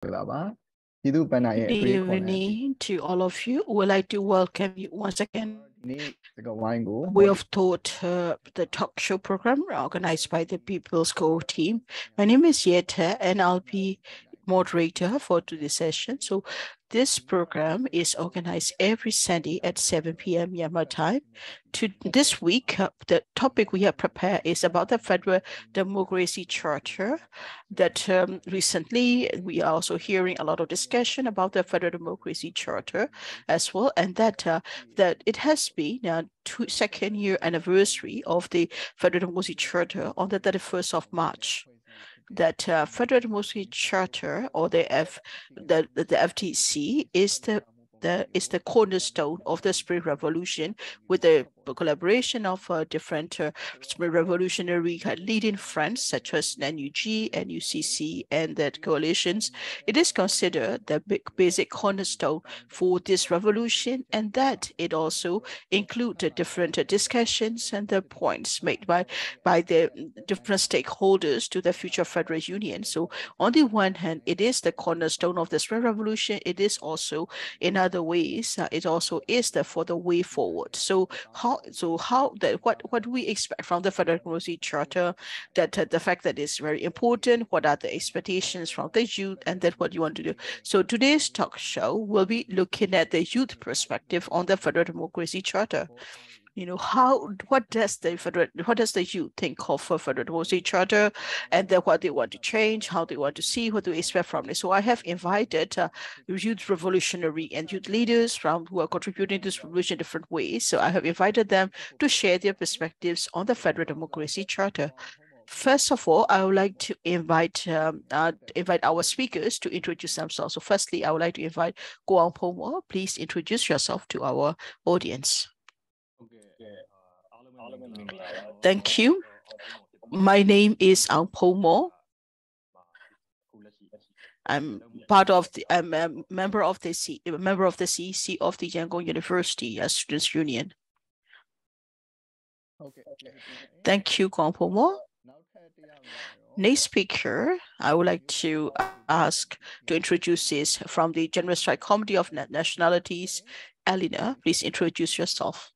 Good evening to all of you. We'd like to welcome you once again. We have taught the talk show program organized by the People's Core team. My name is Htet, and I'll be moderator for today's session. So this program is organized every Sunday at 7 p.m. Myanmar time. This week, the topic we have prepared is about the Federal Democracy Charter. That recently we are also hearing a lot of discussion about the Federal Democracy Charter as well, and that it has been second year anniversary of the Federal Democracy Charter on the 31st of March. That Federal Democracy Charter, or the FDC, is the cornerstone of the Spring Revolution, with the collaboration of different Spring Revolutionary leading fronts such as NUG, NUCC, and that coalitions. It is considered the basic cornerstone for this revolution, and that it also includes the different discussions and the points made by the different stakeholders to the future federal union. So on the one hand, it is the cornerstone of the Spring Revolution. It is also, in other ways, it also is for the way forward. So what do we expect from the Federal Democracy Charter? That the fact that it's very important. What are the expectations from the youth, and that what you want to do? So today's talk show will be looking at the youth perspective on the Federal Democracy Charter. You know, what does the youth think of a Federal Democracy Charter, and then what they want to change, how they want to see, what do they expect from it? So I have invited youth revolutionary and youth leaders who are contributing to this revolution in different ways. So I have invited them to share their perspectives on the Federal Democracy Charter. First of all, I would like to invite our speakers to introduce themselves. So firstly, I would like to invite Hphone. Please introduce yourself to our audience. Thank you. My name is Aung. I'm a member of the CEC of the Yangon University Students Union. Thank you, Hphone. Next speaker, I would like to ask to introduce this from the General Strike Committee of Nationalities, Elena. Please introduce yourself.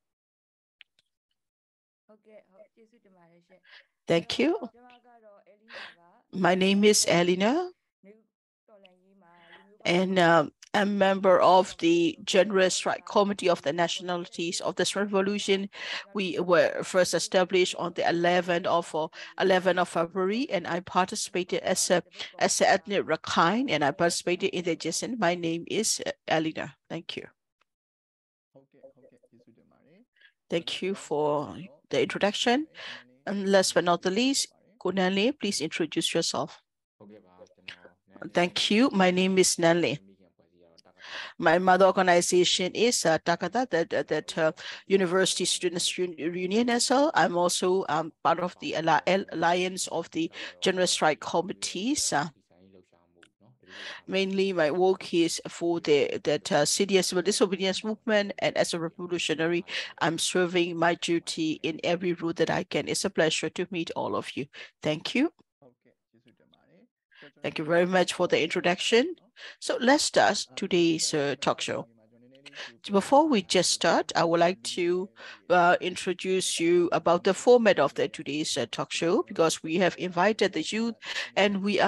Thank you. My name is Elena, and I'm a member of the General Strike Committee of the Nationalities of the Spring Revolution. We were first established on the 11th of February, and I participated as an ethnic Rakhine, and I participated in the GSCN. My name is Elena. Thank you. Thank you for the introduction. And last but not the least, Nanle, please introduce yourself. Thank you. My name is Nanle. My mother organization is Takata, that University Students Union as well. I'm also part of the Alliance of the General Strike Committees. Mainly, my work is for that civil disobedience movement, and as a revolutionary, I'm serving my duty in every route that I can. It's a pleasure to meet all of you. Thank you. Thank you very much for the introduction. So let's start today's talk show. Before we just start, I would like to introduce you about the format of today's talk show, because we have invited the youth, and we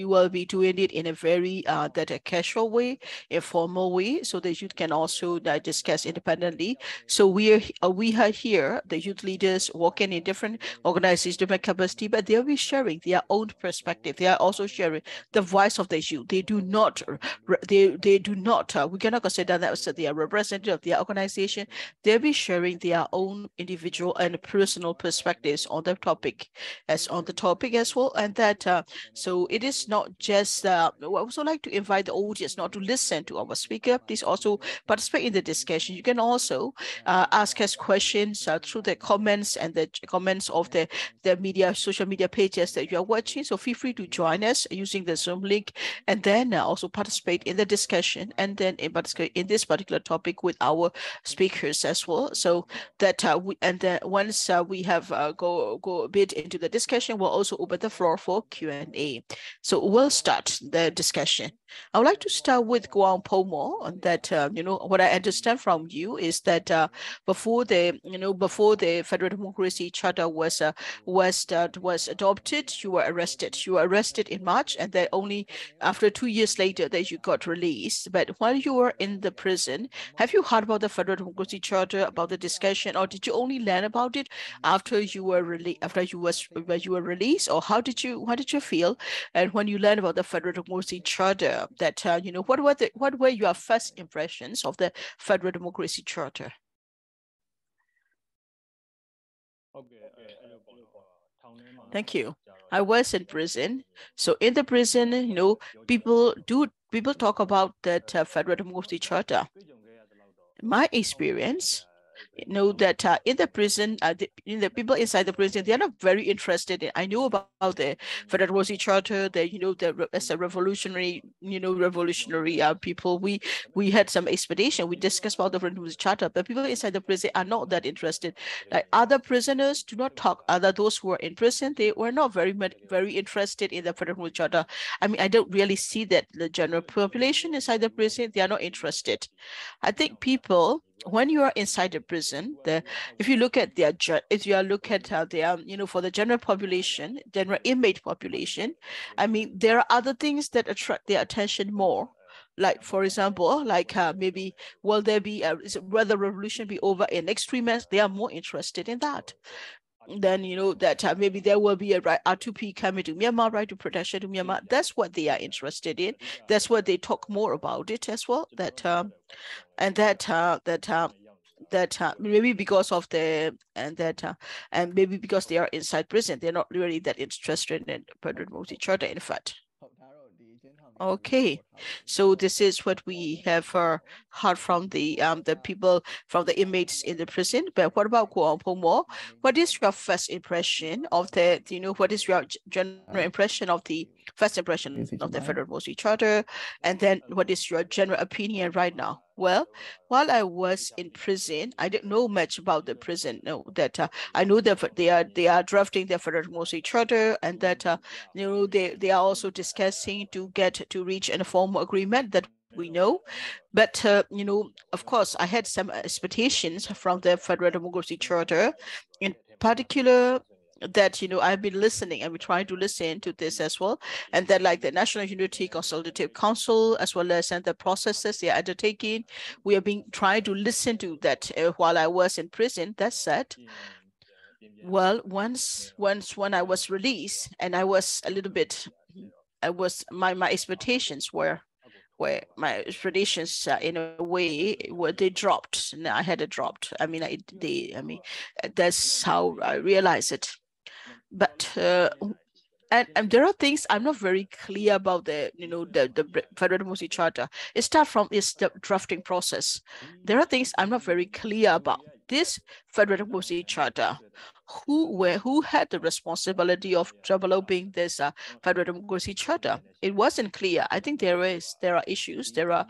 will be doing it in a very casual way, informal way, so the youth can also discuss independently. So we are here, the youth leaders working in different organizations, different capacity, but they'll be sharing their own perspective. They are also sharing the voice of the youth. They do not. We cannot consider that as they are representative of their organization. They'll be sharing their own individual and personal perspectives on the topic as well, and that so it is not just. I also like to invite the audience not to listen to our speaker. Please also participate in the discussion. You can also ask us questions through the comments and the comments of the social media pages that you are watching. So feel free to join us using the Zoom link, and then also participate in the discussion, and then in this this particular topic with our speakers as well, so that once we have go a bit into the discussion, we'll also open the floor for Q&A. So we'll start the discussion. I would like to start with Guang Pomo on that. What I understand from you is that before the Federal Democracy Charter was adopted, you were arrested. You were arrested in March, and then only after 2 years later that you got released. But while you were in the prison, have you heard about the Federal Democracy Charter, about the discussion, or did you only learn about it after you were released, or how did you feel? And when you learned about the Federal Democracy Charter, that what were your first impressions of the Federal Democracy Charter? Thank you. I was in prison. So in the prison, people talk about that Federal Democracy Charter. My experience, that in the prison, the people inside the prison, they are not very interested in. I know about the Federal Democracy Charter. As a revolutionary people, we had some expedition. We discussed about the Federal Democracy Charter, but people inside the prison are not that interested. Like other prisoners do not talk. Those who are in prison, they were not very interested in the Federal Democracy Charter. I mean, I don't really see that the general population inside the prison, they are not interested. I think people, when you are inside the prison, if you look at for the general population, general inmate population, I mean, there are other things that attract their attention more. Like, for example, maybe will the revolution be over in next 3 months? They are more interested in that. Then that maybe there will be a R2P coming to Myanmar, right to protection to Myanmar. That's what they are interested in. That's what they talk more about it as well. Maybe because of and maybe because they are inside prison, they're not really that interested in Federal Democracy Charter, in fact. Okay, so this is what we have heard from the people, from the inmates in the prison. But what about Guang Pomo? What is your first impression of what is your general impression of the first impression of the Federal Democracy Charter? And then what is your general opinion right now? Well, while I was in prison, I didn't know much about the prison. I know that they are drafting the Federal Democracy Charter, and that they are also discussing to reach an formal agreement that we know. But of course, I had some expectations from the Federal Democracy Charter, in particular that I've been listening, and we're trying to listen to this as well, and that like the National Unity Consultative Council, as well as the processes they are undertaking, we have been trying to listen to that while I was in prison. That said, well, once when I was released, and I was a little bit, my expectations were where my expectations in a way they dropped. I had it dropped. I mean, that's how I realized it. But and there are things I'm not very clear about the Federal Democracy Charter. It starts from the drafting process. There are things I'm not very clear about. This Federal Democracy Charter, who had the responsibility of developing this Federal Democracy Charter? It wasn't clear. I think there are issues. There are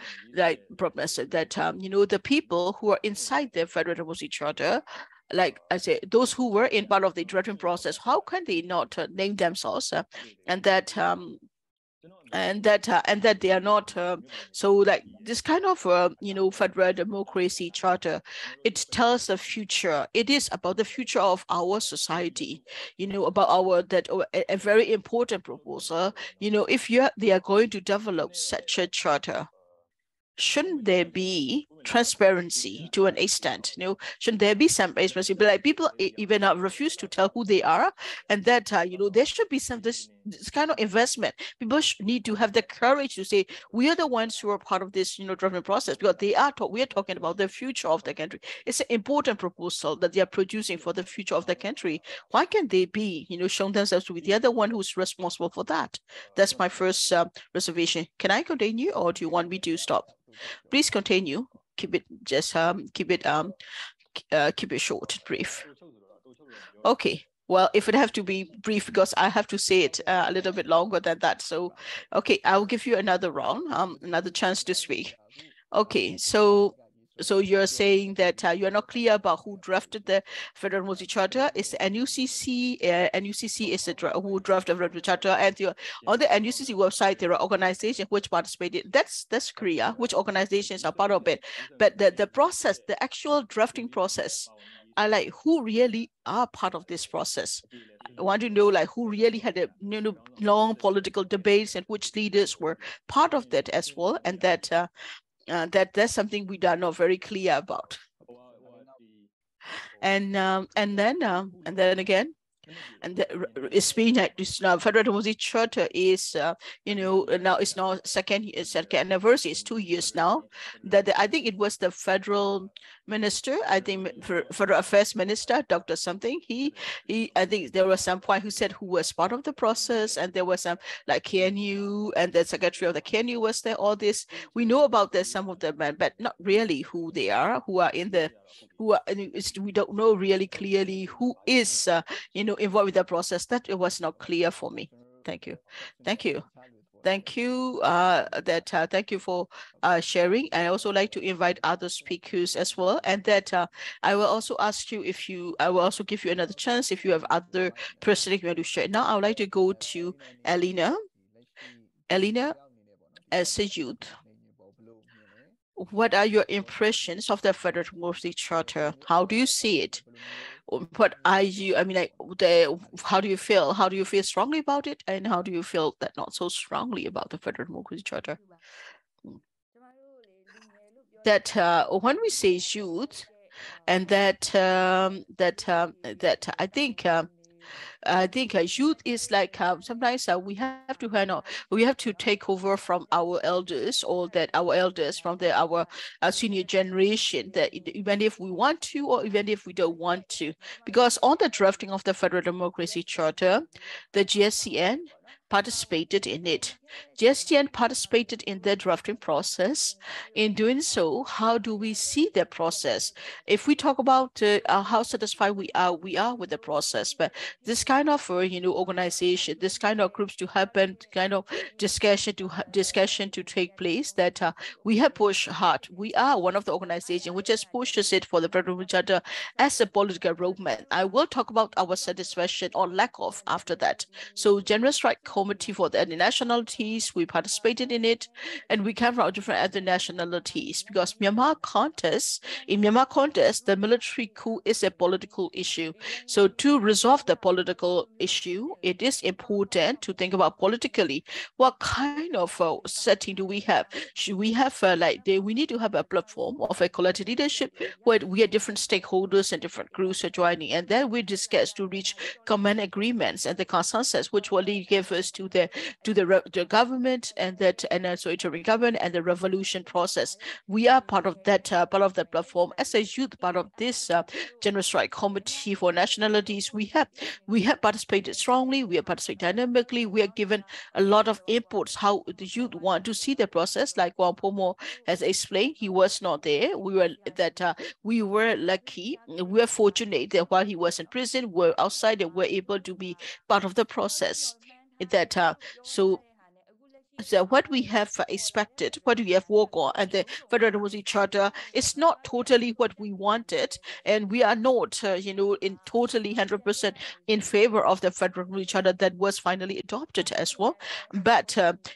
problems that the people who are inside the Federal Democracy Charter, like I say, those who were in part of the drafting process, how can they not name themselves and that they are not so like this kind of Federal Democracy Charter, it tells the future. It is about the future of our society, about a very important proposal. If they are going to develop such a charter, shouldn't there be transparency to an extent? Shouldn't there be some transparency? But like people even refuse to tell who they are, and that there should be some this kind of investment. People need to have the courage to say we are the ones who are part of this drafting process, because we are talking about the future of the country. It's an important proposal that they are producing for the future of the country. Why can't they be shown themselves to be the other one who's responsible for that? That's my first reservation. Can I continue, or do you want me to stop? Please continue. Keep it short and brief. Okay. Well, if it have to be brief, because I have to say it a little bit longer than that. So, okay, I will give you another round, another chance to speak. Okay, so you're saying that you're not clear about who drafted the Federal Democracy Charter. It's the NUCC. NUCC is who drafted the Federal Charter, and on the NUCC website there are organizations which participated. That's clear. Which organizations are part of it, but the process, the actual drafting process, I like who really are part of this process. I want to know like who really had a long political debates and which leaders were part of that as well, and that's something we are not very clear about. And then again, and it's been like this now. Federal Democracy Charter is now it's now second anniversary. It's 2 years now. That I think it was the federal minister, I think federal affairs minister, Dr. something. He I think there was some point who said who was part of the process, and there was some like KNU, and the secretary of the KNU was there. All this we know about. There's some of them, but not really who they are, who are in the we don't know really clearly who is involved with the process. That it was not clear for me. Thank you. Thank you. Thank you. Thank you for sharing. And I also like to invite other speakers as well. And that I will also ask you I will also give you another chance if you have other personal you want to share. Now I would like to go to Elena. Elena, as a youth, what are your impressions of the Federal Democracy Charter? How do you see it? What are you, I mean, like, how do you feel? How do you feel strongly about it? And how do you feel that not so strongly about the Federal Democracy Charter? That when we say youth, and that I think youth is like sometimes we have to take over from our elders, or that our elders from our senior generation, that even if we want to or even if we don't want to, because on the drafting of the Federal Democracy Charter, the GSCN participated in it. GSCN participated in the drafting process. In doing so, how do we see the process? If we talk about how satisfied we are with the process, but this kind of organization, this kind of groups to happen, kind of discussion to take place, that we have pushed hard. We are one of the organizations which just pushes it for the Federal Charter as a political roadmap. I will talk about our satisfaction or lack of after that. So General Strike Committee for the Nationalities, we participated in it, and we came from different other nationalities, because in Myanmar contest, the military coup is a political issue. So to resolve the political issue, it is important to think about politically what kind of setting do we have. Should we have we need to have a platform of a collective leadership where we have different stakeholders and different groups are joining, and then we discuss to reach common agreements and the consensus, which will give us to the government and also interim government and the revolution process. We are part of that platform as a youth, part of this General Strike Committee for Nationalities. We have participated strongly. We have participated dynamically. We are given a lot of inputs how the youth want to see the process. Like Wang Pomo has explained, he was not there. We were lucky. We were fortunate that while he was in prison, we're outside and we're able to be part of the process. So what we have expected, what we have worked on, and the Federal Democracy Charter is not totally what we wanted, and we are not, in totally 100% in favor of the Federal Democracy Charter that was finally adopted as well. But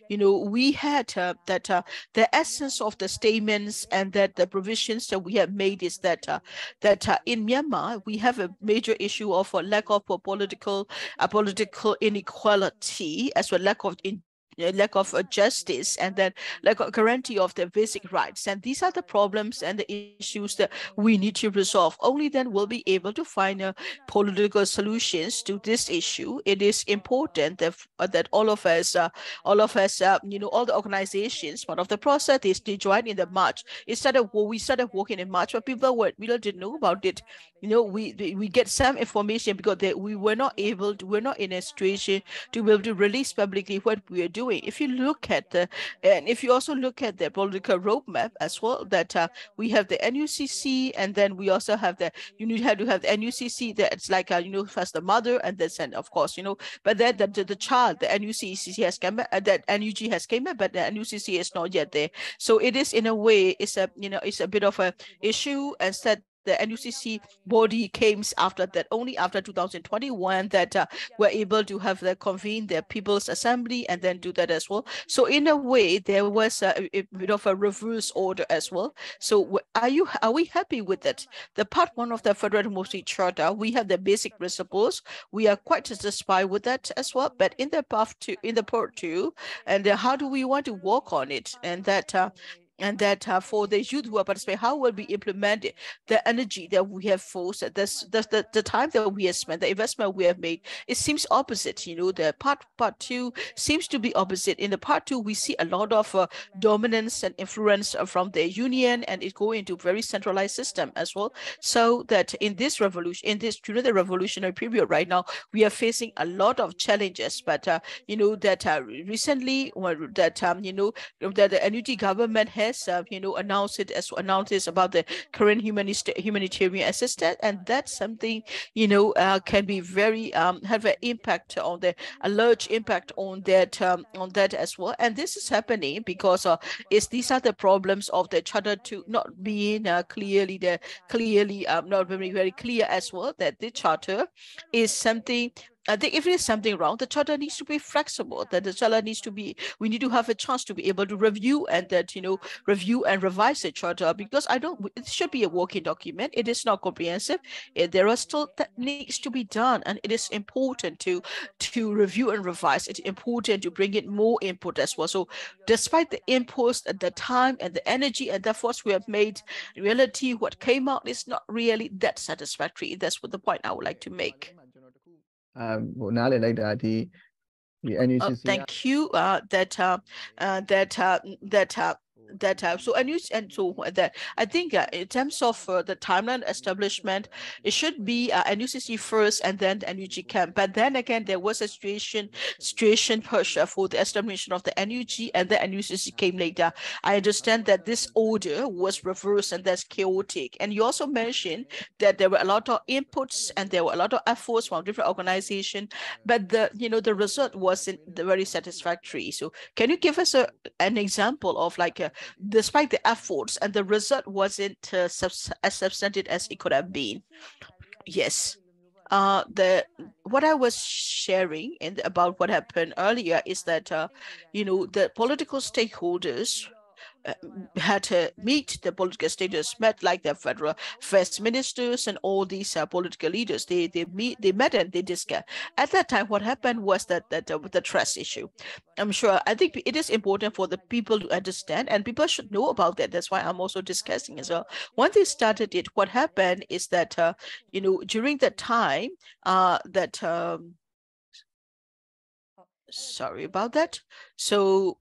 we had the essence of the statements and that the provisions that we have made is that in Myanmar we have a major issue of a lack of political inequality, as well lack of justice, and then lack of guarantee of the basic rights. And these are the problems and the issues that we need to resolve. Only then we'll be able to find political solutions to this issue. It is important that all of us, all the organizations, part of the process is to join in the march. We started working in March, but people didn't know about it. We get some information because we're not in a situation to be able to release publicly what we are doing. doing. If you look at and if you also look at the political roadmap as well, that we have the NUCC, and then we also have you have to have the NUCC. That's like first the mother, and then of course but then the child, the NUCC has come, that NUG has came in, but the NUCC is not yet there. So it is in a way, it's a bit of a issue, and said the NUCC body came after that, only after 2021, that were able to have convene their People's Assembly and then do that as well. So in a way, there was a bit of a reverse order as well. So are we happy with that? The part one of the Federal Democracy Charter, we have the basic principles. We are quite satisfied with that as well. But in the part two, and how do we want to work on it? And that for the youth who are participating, how will we implement it? The energy that we have forced, the time that we have spent, the investment we have made, it seems opposite. The part two seems to be opposite. In the part two, we see a lot of dominance and influence from the union, and it going into very centralized system as well. So that in this revolution, during the revolutionary period right now, we are facing a lot of challenges. But recently, that that the NUG government has announced this about the current humanitarian assistance, and that's something can be very have an impact on a large impact on that as well. And this is happening because these are the problems of the charter to not being clearly not very clear as well, that the charter is something. I think if there's something wrong, the charter needs to be flexible. That the charter needs to be, we need to have a chance to be able to review and review and revise the charter, because it should be a working document. It is not comprehensive. There are still that needs to be done, and it is important to review and revise. It's important to bring in more input as well. So despite the inputs and the time and the energy and the efforts we have made, in reality, what came out is not really that satisfactory. That's what the point I would like to make. Thank you. That I think in terms of the timeline establishment, it should be NUCC first and then NUG camp. But then again, there was a situation pressure for the establishment of the NUG, and the NUCC came later. I understand that this order was reversed, and that's chaotic. And you also mentioned that there were a lot of inputs and there were a lot of efforts from different organizations, but the result wasn't very satisfactory. So can you give us an example of despite the efforts and the result wasn't as substantive as it could have been? Yes. What I was sharing about what happened earlier is that the political stakeholders had to meet the political status, met like the federal first ministers and all these political leaders. They met and they discussed. At that time, what happened was that the trust issue. I think it is important for the people to understand, and people should know about that. That's why I'm also discussing as well. Once they started it, what happened is that during the time sorry about that. So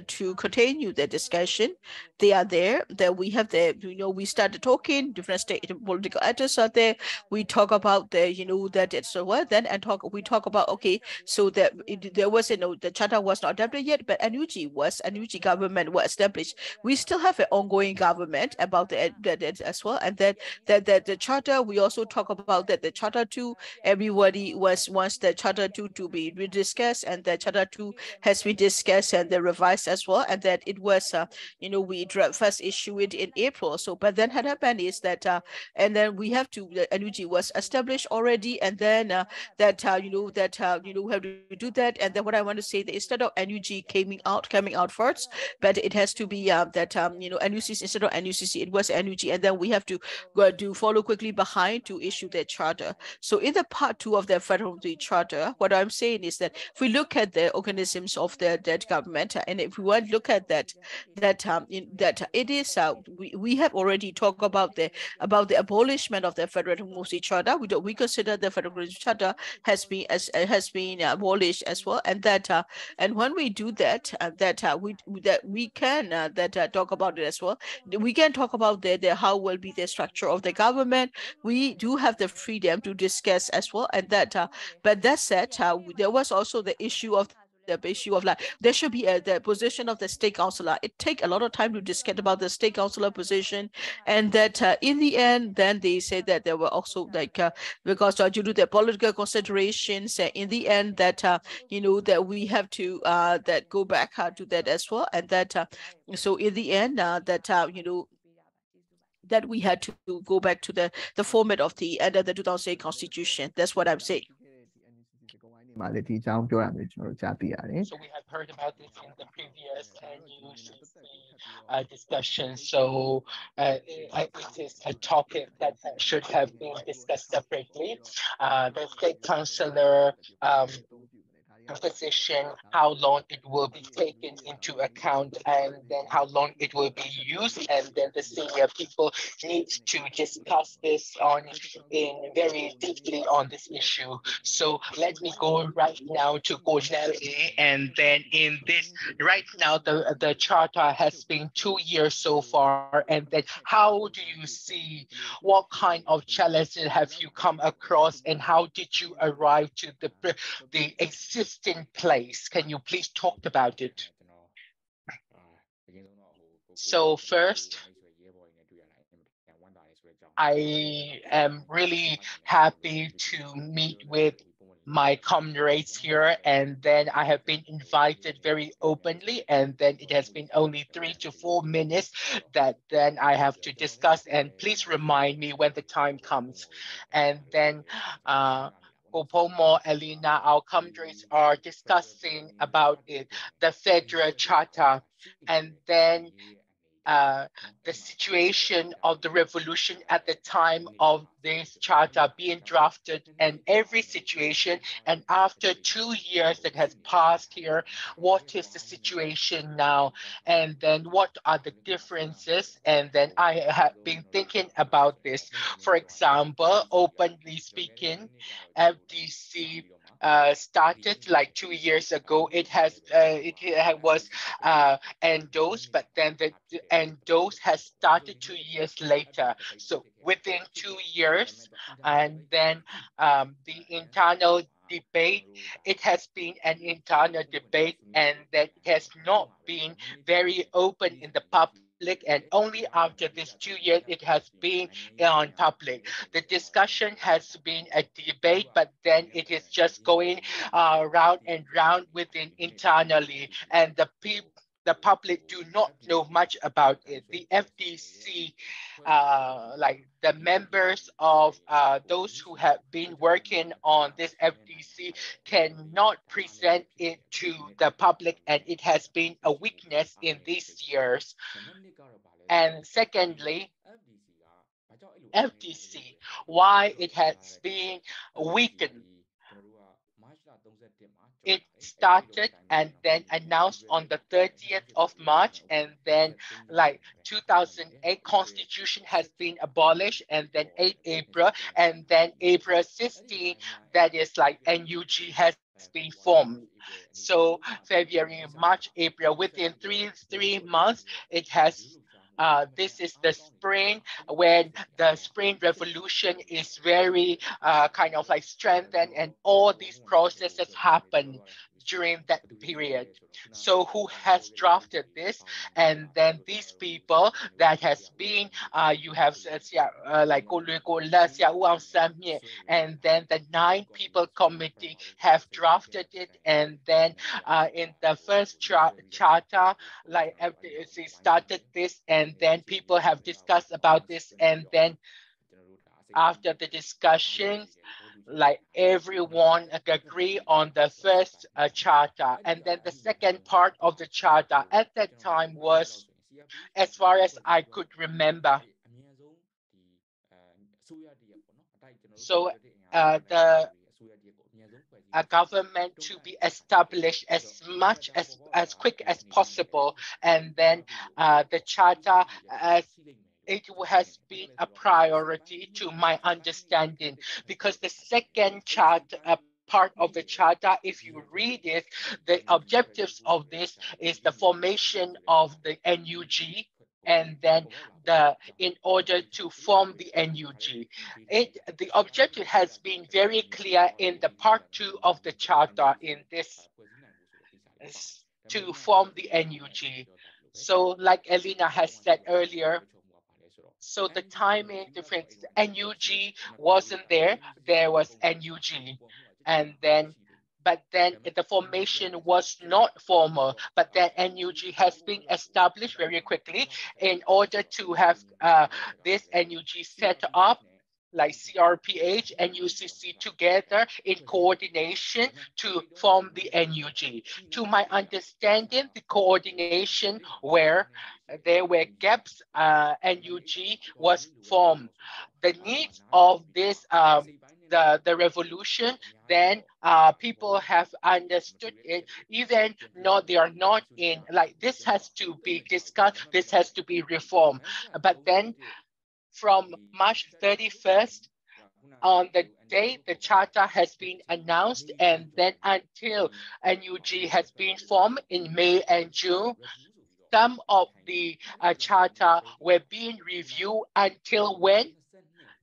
to continue the discussion, they are there. That we have we started talking. Different state political actors are there. We talk about that it's so well. Then we talk about so that there was the charter was not adopted yet, but NUG government was established. We still have an ongoing government about that as well, and then the charter. We also talk about that the charter 2. Everybody wants the charter 2 to be rediscussed, and the charter 2 has been discussed and the revised as well, and that it was we first issued it in April. So but then what happened is that and then we have to the NUG was established already, and then we have to do that. And then what I want to say, that instead of NUG coming out first, but it has to be NUCC instead of NUCC, it was NUG, and then we have to follow quickly behind to issue the charter. So in the part 2 of the federal charter, what I'm saying is that if we look at the organisms of that government, and if we want to look at that it is we have already talked about the abolishment of the Federal Democracy Charter. We consider the Federal Democracy Charter has been abolished as well, and that and when we do that, we can talk about it as well. We can talk about how will be the structure of the government. We do have the freedom to discuss as well, and that but that said, there was also the issue of the issue of like there should be the position of the state councillor. It take a lot of time to discuss about the state councillor position, and that in the end, then they say that there were also like because due to the political considerations, in the end that that we have to that go back to that as well, and that so in the end that that we had to go back to the format of the end of the 2008 constitution. That's what I'm saying. So we have heard about this in the previous news discussion. So it is a topic that should have been discussed separately. The state councillor position, how long it will be taken into account, and then how long it will be used, and then the senior people need to discuss this on in very deeply on this issue. So let me go right now to Corneli, and then in this right now the charter has been 2 years so far, and then how do you see what kind of challenges have you come across, and how did you arrive to the existing place? Can you please talk about it? So first, I am really happy to meet with my comrades here, and then I have been invited very openly, and then it has been only 3 to 4 minutes that then I have to discuss, and please remind me when the time comes. And then Popomo, Elena, our comrades are discussing about it, the federal charter, and then the situation of the revolution at the time of this charter being drafted, and every situation. And after 2 years that has passed here, what is the situation now? And then what are the differences? And then I have been thinking about this. For example, openly speaking, FDC started like 2 years ago. It was endorsed, but then the endorsed has started 2 years later. So within 2 years, and then the internal debate, it has been an internal debate, and that has not been very open in the public, and only after these 2 years it has been on public. The discussion has been a debate, but then it is just going round and round within internally, and the public do not know much about it. The FDC, like the members of those who have been working on this FDC cannot present it to the public, and it has been a weakness in these years. And secondly, FDC, why it has been weakened. It started and then announced on the 30th of March, and then like 2008 constitution has been abolished, and then 8 April, and then April 16, that is like NUG has been formed. So February, March, April, within three months, it has this is the spring when the spring revolution is very kind of like strengthened, and all these processes happen during that period. So who has drafted this? And then these people that has been, you have like and then the 9 people committee have drafted it, and then in the first charter, like FDC started this, and then people have discussed about this, and then after the discussions, like everyone agree on the first charter, and then the second part of the charter at that time was, as far as I could remember, so the a government to be established as quick as possible, and then the charter as it has been a priority to my understanding, because the second part of the charter, if you read it, the objectives of this is the formation of the NUG, and then in order to form the NUG. The objective has been very clear in the part 2 of the charter in this to form the NUG. So like Elena has said earlier, so the timing difference, NUG wasn't there, there was NUG. And then, but then the formation was not formal, but then NUG has been established very quickly in order to have this NUG set up like CRPH and UCC together in coordination to form the NUG. To my understanding, the coordination where there were gaps, NUG was formed. The needs of this the revolution, then people have understood it, even though they are not in, like this has to be discussed, this has to be reformed. But then from March 31st, on the day the charter has been announced, and then until NUG has been formed in May and June, some of the charter were being reviewed until when?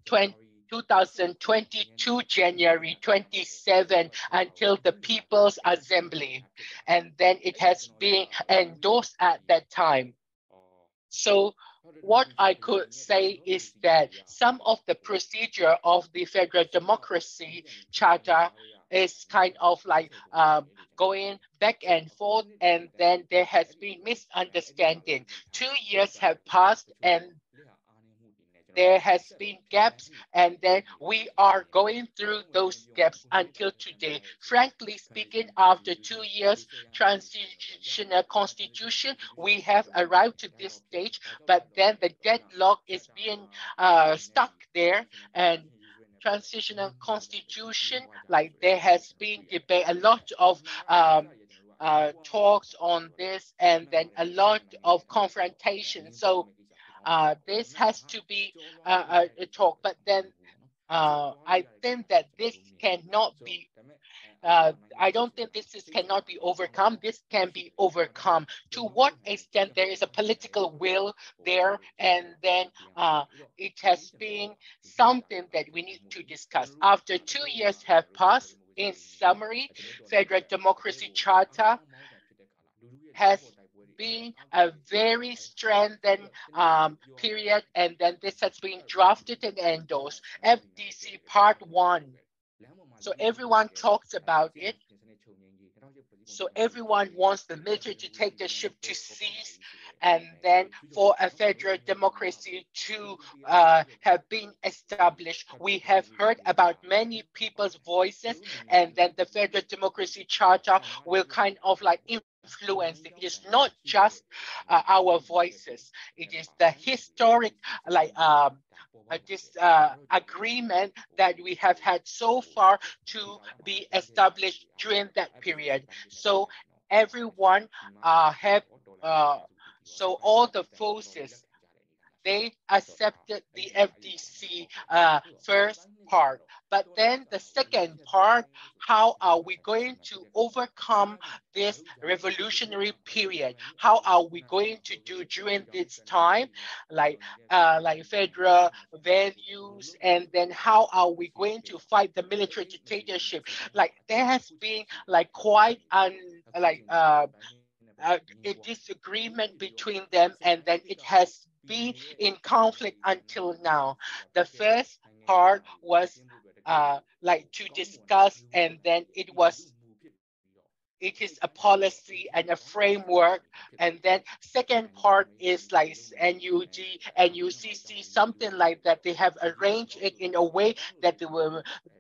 2022, January 27, until the People's Assembly. And then it has been endorsed at that time. So what I could say is that some of the procedure of the federal democracy charter is kind of like going back and forth, and then there has been misunderstanding. 2 years have passed, and there has been gaps, and then we are going through those gaps until today. Frankly speaking, after 2 years transitional constitution, we have arrived to this stage, but then the deadlock is being stuck there. And transitional constitution, like there has been debate, a lot of talks on this, and then a lot of confrontation. So this has to be a talk, but then I think that this cannot be. I don't think cannot be overcome. This can be overcome. To what extent there is a political will there, and then it has been something that we need to discuss. After 2 years have passed, in summary, Federal Democracy Charter has been a very strengthened period, and then this has been drafted and endorsed. FDC Part 1. So everyone talks about it. So everyone wants the military to take the ship to cease, and then for a federal democracy to have been established. We have heard about many people's voices, and then the federal democracy charter will kind of like influence. It is not just our voices. It is the historic like this agreement that we have had so far to be established during that period. So everyone have so all the forces, they accepted the FDC first part. But then the second part, how are we going to overcome this revolutionary period? How are we going to do during this time, like federal values, and then how are we going to fight the military dictatorship? Like there has been like quite a disagreement between them, and then it has been in conflict until now. The first part was like to discuss, and then it is a policy and a framework. And then second part is like NUG and UCC, something like that. They have arranged it in a way that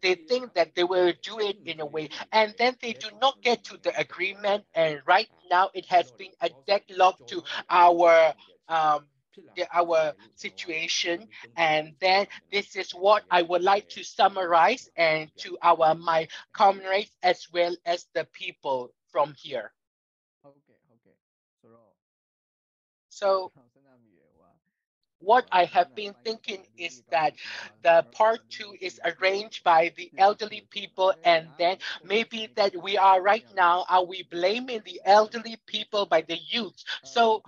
they think that they will do it in a way. And then they do not get to the agreement. And right now it has been a deadlock to our situation. And then this is what I would like to summarize and to my comrades as well as the people from here. So what I have been thinking is that the part 2 is arranged by the elderly people, and then maybe that we are right now, are we blaming the elderly people by the youth? So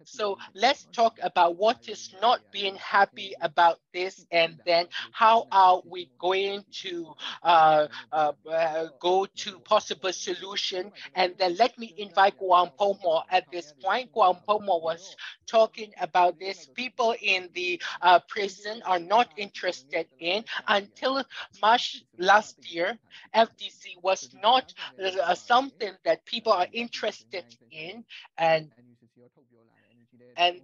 So let's talk about what is not being happy about this, and then how are we going to go to possible solution. And then let me invite Guampomo at this point. Guampomo was talking about this. People in the prison are not interested in. Until March last year, FDC was not something that people are interested in, and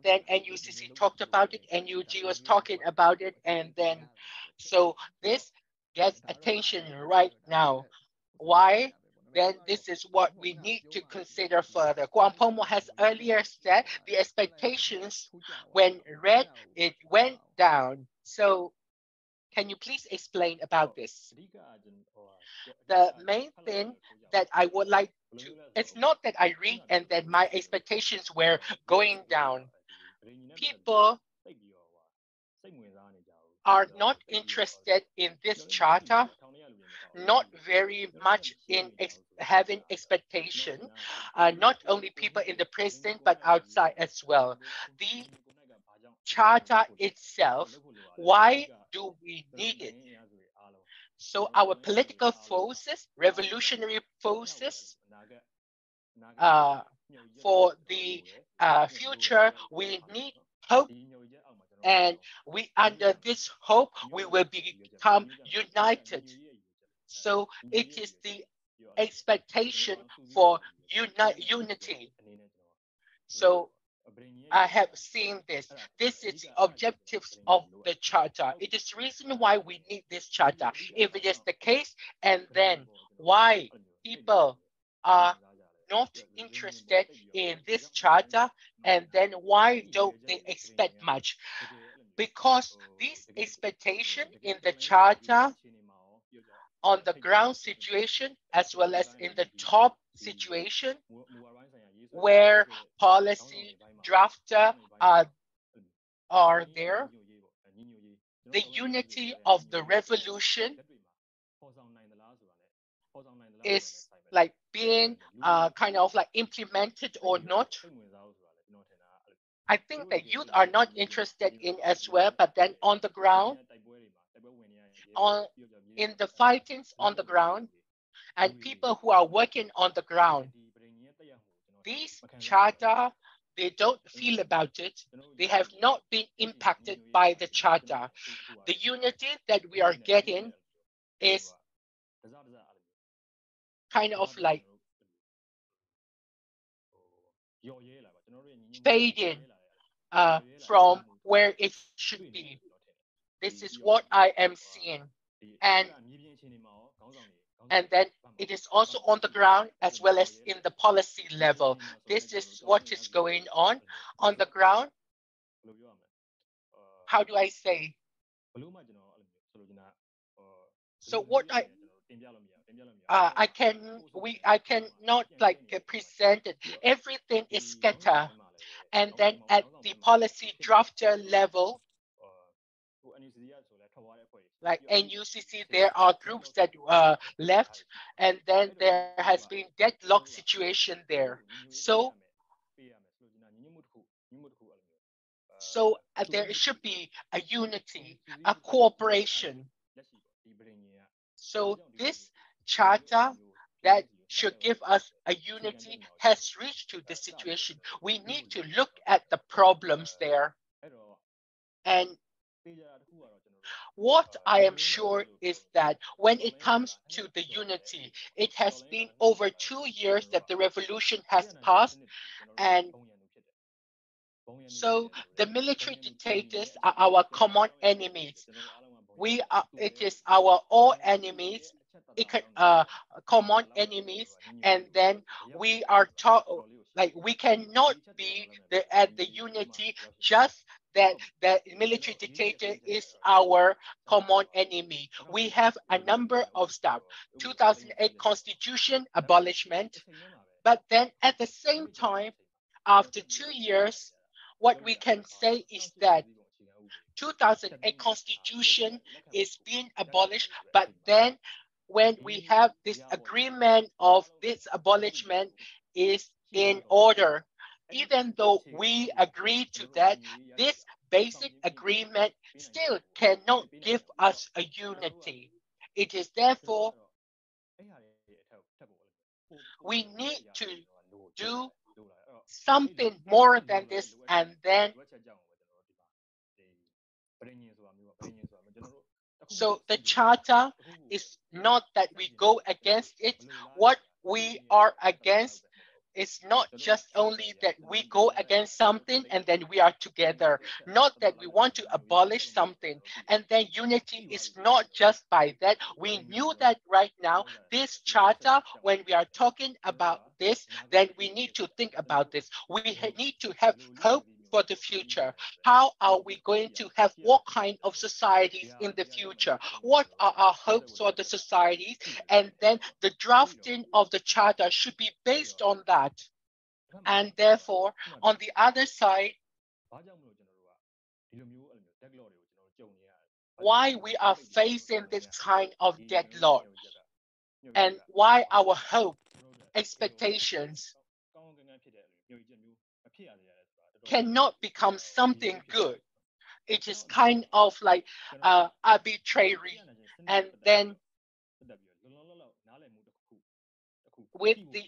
then NUCC talked about it, NUG was talking about it, and then so this gets attention right now. Why? Then this is what we need to consider further. Guampomo has earlier said the expectations when read, it went down. So can you please explain about this? The main thing that I would like to, it's not that I read and then my expectations were going down. People are not interested in this charter, not very much in having expectation, not only people in the prison, but outside as well. The charter itself, why do we need it? So our political forces, revolutionary forces, for the future, we need hope. And we, under this hope, we will become united. So it is the expectation for unity. So I have seen this. This is the objectives of the charter. It is the reason why we need this charter. If it is the case, and then why people are not interested in this charter, and then why don't they expect much? Because this expectation in the charter on the ground situation as well as in the top situation where policy drafter are there, the unity of the revolution is like being kind of like implemented or not. I think the youth are not interested in as well, but then on the ground, in the fightings on the ground, and people who are working on the ground, these charter, they don't feel about it. They have not been impacted by the charter. The unity that we are getting is kind of like fading from where it should be. This is what I am seeing. And then it is also on the ground as well as in the policy level. This is what is going on the ground. How do I say? So what I cannot like present it. Everything is scattered, and then at the policy drafter level, like NUCC, there are groups that left, and then there has been deadlock situation there. So there should be a unity, a cooperation. So this charter that should give us a unity has reached to the situation. We need to look at the problems there. And what I am sure is that when it comes to the unity, it has been over 2 years that the revolution has passed, and so the military dictators are our common enemies. It is our all enemies, common enemies, and then we are taught like we cannot be at the unity just that the military dictator is our common enemy. We have a number of stuff. 2008 Constitution abolishment, but then at the same time, after 2 years, what we can say is that 2008 Constitution is being abolished, but then when we have this agreement of this abolishment is in order, even though we agree to that, this basic agreement still cannot give us a unity. It is therefore we need to do something more than this, and then so the charter is not that we go against it. What we are against is not just only that we go against something and then we are together, not that we want to abolish something. And then unity is not just by that. We knew that right now, this charter, when we are talking about this, then we need to think about this. We need to have hope for the future. How are we going to have what kind of societies in the future? What are our hopes for the societies? And then the drafting of the charter should be based on that. And therefore, on the other side, why we are facing this kind of deadlock and why our hope, expectations cannot become something good. It is kind of like arbitrary. And then with the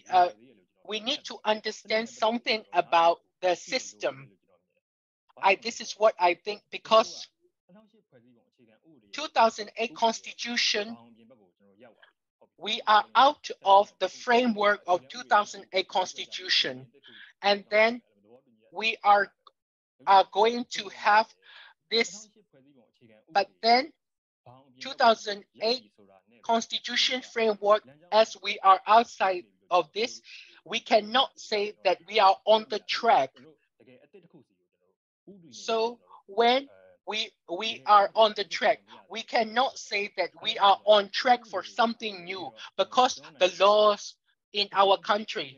we need to understand something about the system. This is what I think, because 2008 Constitution, we are out of the framework of 2008 Constitution, and then we are going to have this, but then 2008 Constitution framework, as we are outside of this, we cannot say that we are on the track. So when we are on the track, we cannot say that we are on track for something new, because the laws in our country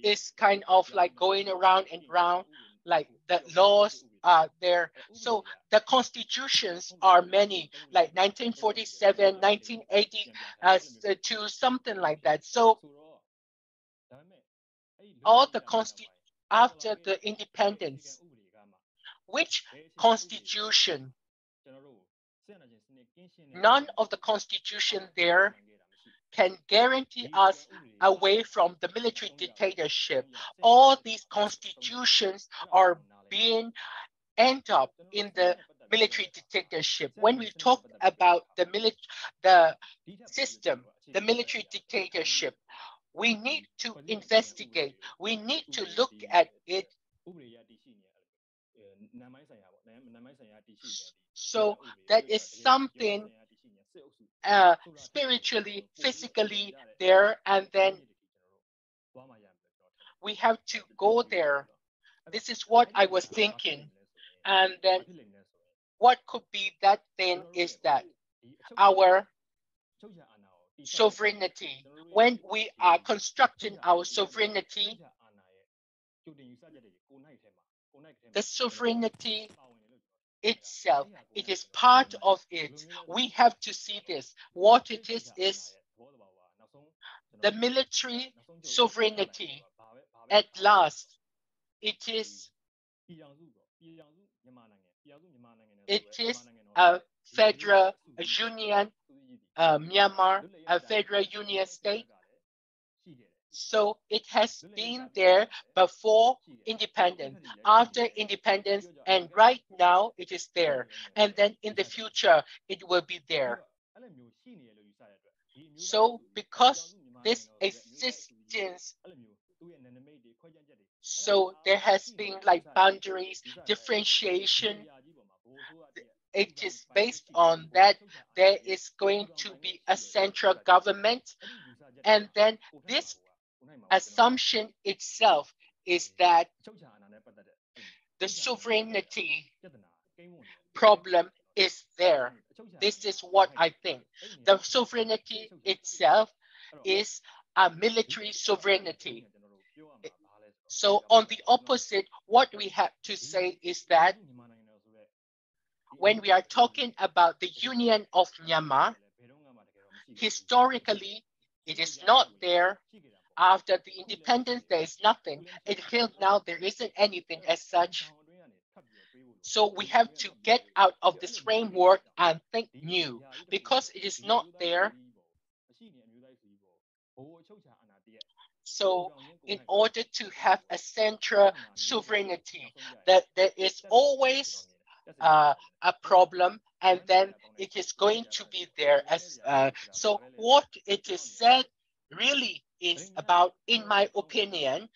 is kind of like going around and around, like the laws are there. So the constitutions are many, like 1947, 1980, to something like that. So all the after the independence, which constitution? None of the constitution there can guarantee us away from the military dictatorship. All these constitutions are being end up in the military dictatorship. When we talk about the system, the military dictatorship, we need to investigate. We need to look at it. So that is something spiritually, physically there, and then we have to go there. This is what I was thinking. And then what could be that then is that our sovereignty, when we are constructing our sovereignty, the sovereignty itself, it is part of it. We have to see this. What it is the military sovereignty. At last, it is a federal union, Myanmar, a federal union state. So it has been there before independence, after independence, and right now it is there. And then in the future, it will be there. So because this existence, so there has been like boundaries, differentiation. It is based on that there is going to be a central government. And then this assumption itself is that the sovereignty problem is there. This is what I think. The sovereignty itself is a military sovereignty. So on the opposite, what we have to say is that when we are talking about the Union of Myanmar, historically, it is not there, After the independence, there is nothing. Until now, there isn't anything as such. So we have to get out of this framework and think new, because it is not there. So in order to have a central sovereignty, that there is always a problem, and then it is going to be there as so what it is said really is about, in my opinion,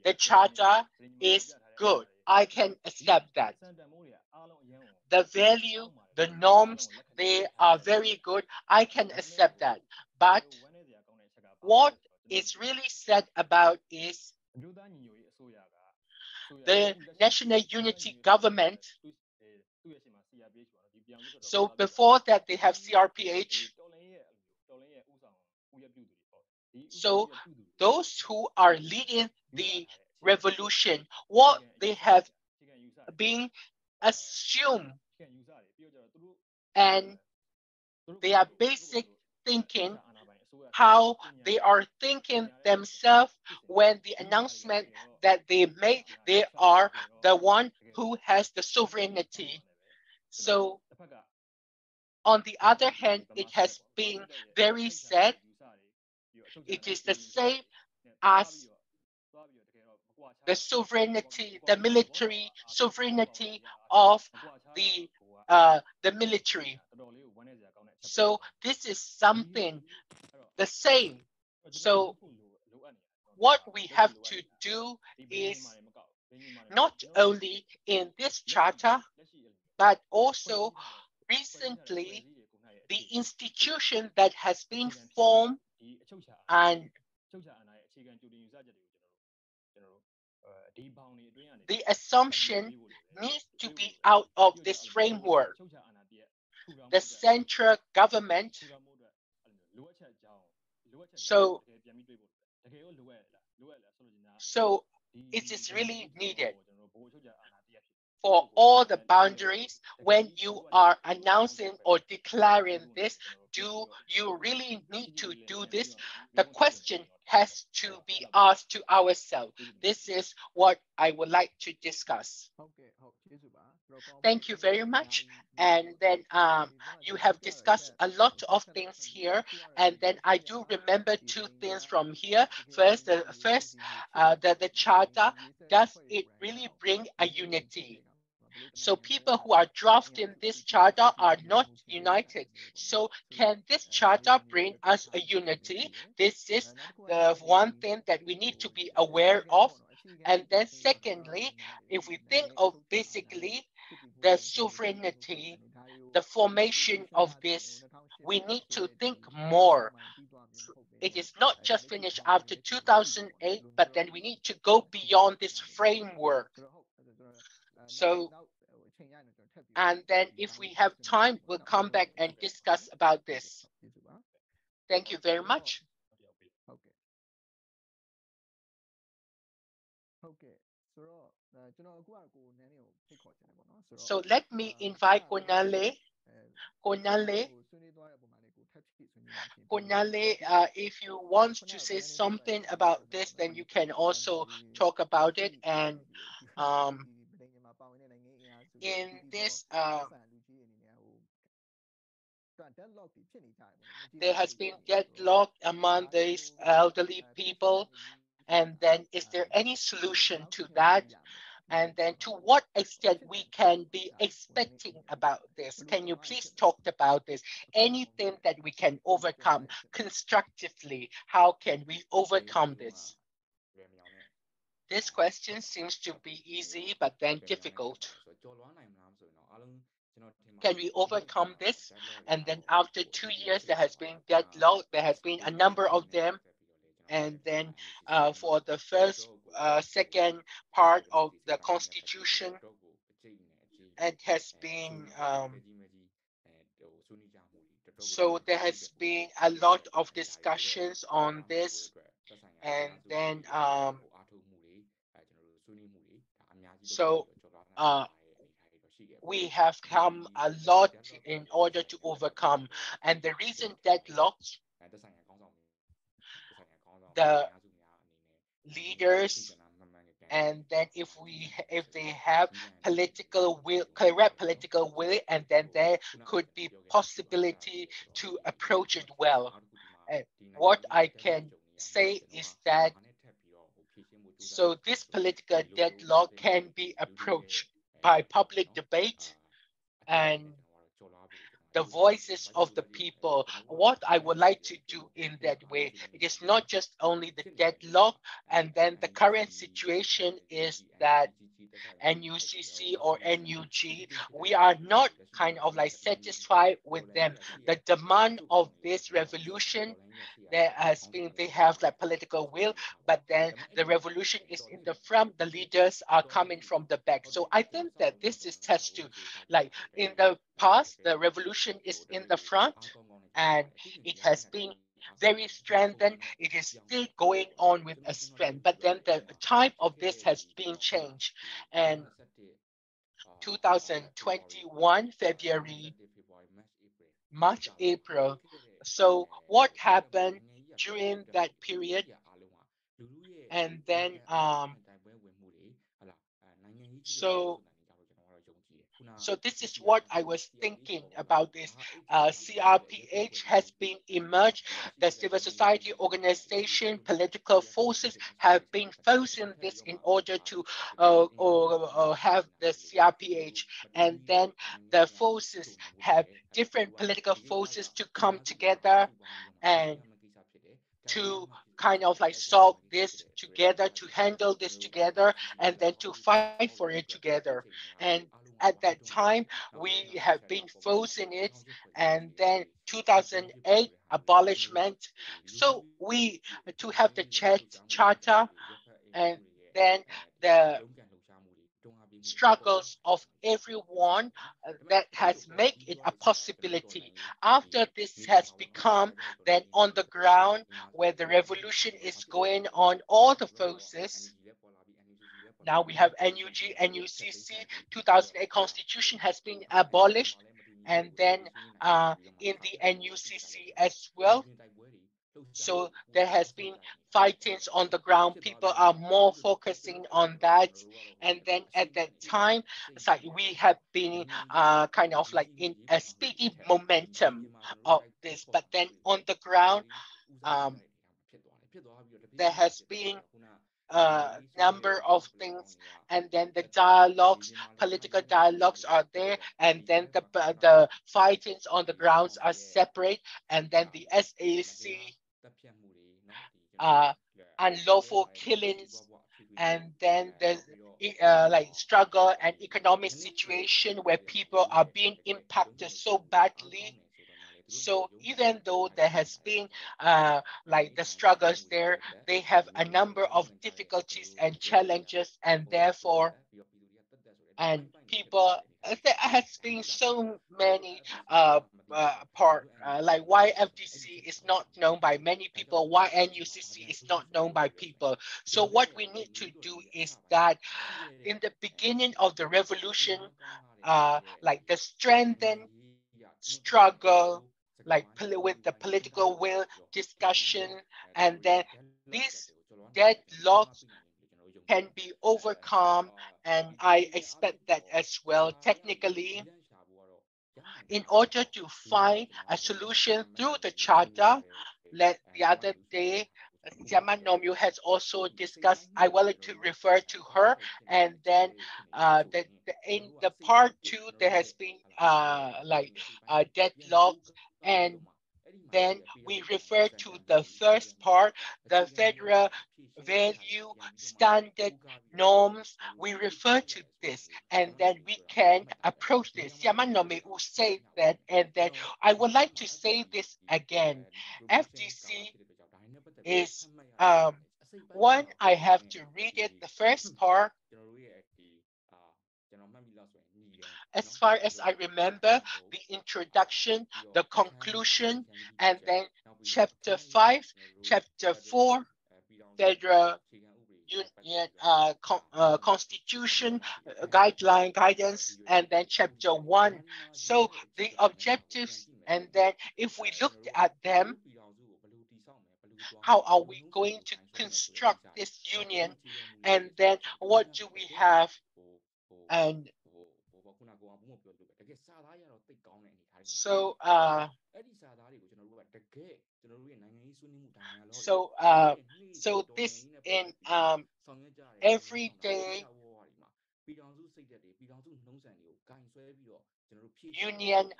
the charter is good. I can accept that. The value, the norms, they are very good. I can accept that. But what is really said about is the national unity government. So before that, they have CRPH. So those who are leading the revolution, what they have been assumed, and their basic thinking, how they are thinking themselves when the announcement that they made, they are the one who has the sovereignty. So on the other hand, it has been very sad. It is the same as the sovereignty, the military sovereignty of the military. So this is something the same. So what we have to do is not only in this charter, but also recently the institution that has been formed, and the assumption needs to be out of this framework. The central government, so it is really needed for all the boundaries. When you are announcing or declaring this, do you really need to do this? The question has to be asked to ourselves. This is what I would like to discuss. Thank you very much. And then you have discussed a lot of things here. And then I do remember two things from here. First, the charter, does it really bring a unity? So people who are drafting this charter are not united. So can this charter bring us a unity? This is the one thing that we need to be aware of. And then secondly, if we think of basically the sovereignty, the formation of this, we need to think more. It is not just finished after 2008, but then we need to go beyond this framework. So, and then if we have time, we'll come back and discuss about this. Thank you very much. So let me invite Konale. Konale, if you want to say something about this, then you can also talk about it. And in this, there has been deadlock among these elderly people. And then is there any solution to that? And then to what extent we can be expecting about this? Can you please talk about this? Anything that we can overcome constructively, how can we overcome this? This question seems to be easy, but then difficult. Can we overcome this? And then after 2 years, there has been deadlock. There has been a number of them. And then for the first, second part of the constitution, it has been, so there has been a lot of discussions on this. And then, so we have come a lot in order to overcome. And the reason deadlocks, leaders, and then if they have political will, correct political will, and then there could be possibility to approach it well. And what I can say is that so this political deadlock can be approached by public debate and the voices of the people. What I would like to do in that way, it is not just only the deadlock, and then the current situation is that NUCC or NUG, we are not kind of like satisfied with them. The demand of this revolution, there has been, they have like political will, but then the revolution is in the front, the leaders are coming from the back. So I think that this is has to, like in the past, the revolution is in the front and it has been very strengthened. It is still going on with a strength, but then the type of this has been changed. And 2021, February, March, April. So what happened during that period? And then so So this is what I was thinking about this. CRPH has been emerged. The civil society organization, political forces have been forcing this in order to have the CRPH. And then the forces have different political forces to come together and to kind of like solve this together, to handle this together, and then to fight for it together. And at that time, we have been frozen it, and then 2008 abolishment. So we to have the charter, and then the struggles of everyone that has made it a possibility. After this has become then on the ground where the revolution is going on, all the forces. Now we have NUG, NUCC, 2008 constitution has been abolished, and then in the NUCC as well. So there has been fightings on the ground. People are more focusing on that. And then at that time, it's like we have been kind of like in a speedy momentum of this. But then on the ground, there has been a number of things, and then the dialogues, political dialogues are there, and then the fightings on the grounds are separate, and then the SAC unlawful killings, and then there's like struggle and economic situation where people are being impacted so badly. So even though there has been like the struggles there, they have a number of difficulties and challenges, and therefore, and people, there has been so many part, like why FDC is not known by many people, why NUCC is not known by people. So what we need to do is that in the beginning of the revolution, like the strengthened struggle, like with the political will, discussion, and then these deadlocks can be overcome, and I expect that as well technically. In order to find a solution through the charter, the other day, Yaman Nomyu has also discussed, I wanted to refer to her, and then in the part two, there has been like deadlock, and then we refer to the first part, the federal value, standard, norms. We refer to this, and then we can approach this. Yamanome will say that, and then I would like to say this again. FDC is one, I have to read it, the first part. As far as I remember, the introduction, the conclusion, and then chapter 5, chapter 4, federal union constitution, guideline, guidance, and then chapter 1. So the objectives, and then if we looked at them, how are we going to construct this union, and then what do we have, and so so this in everyday union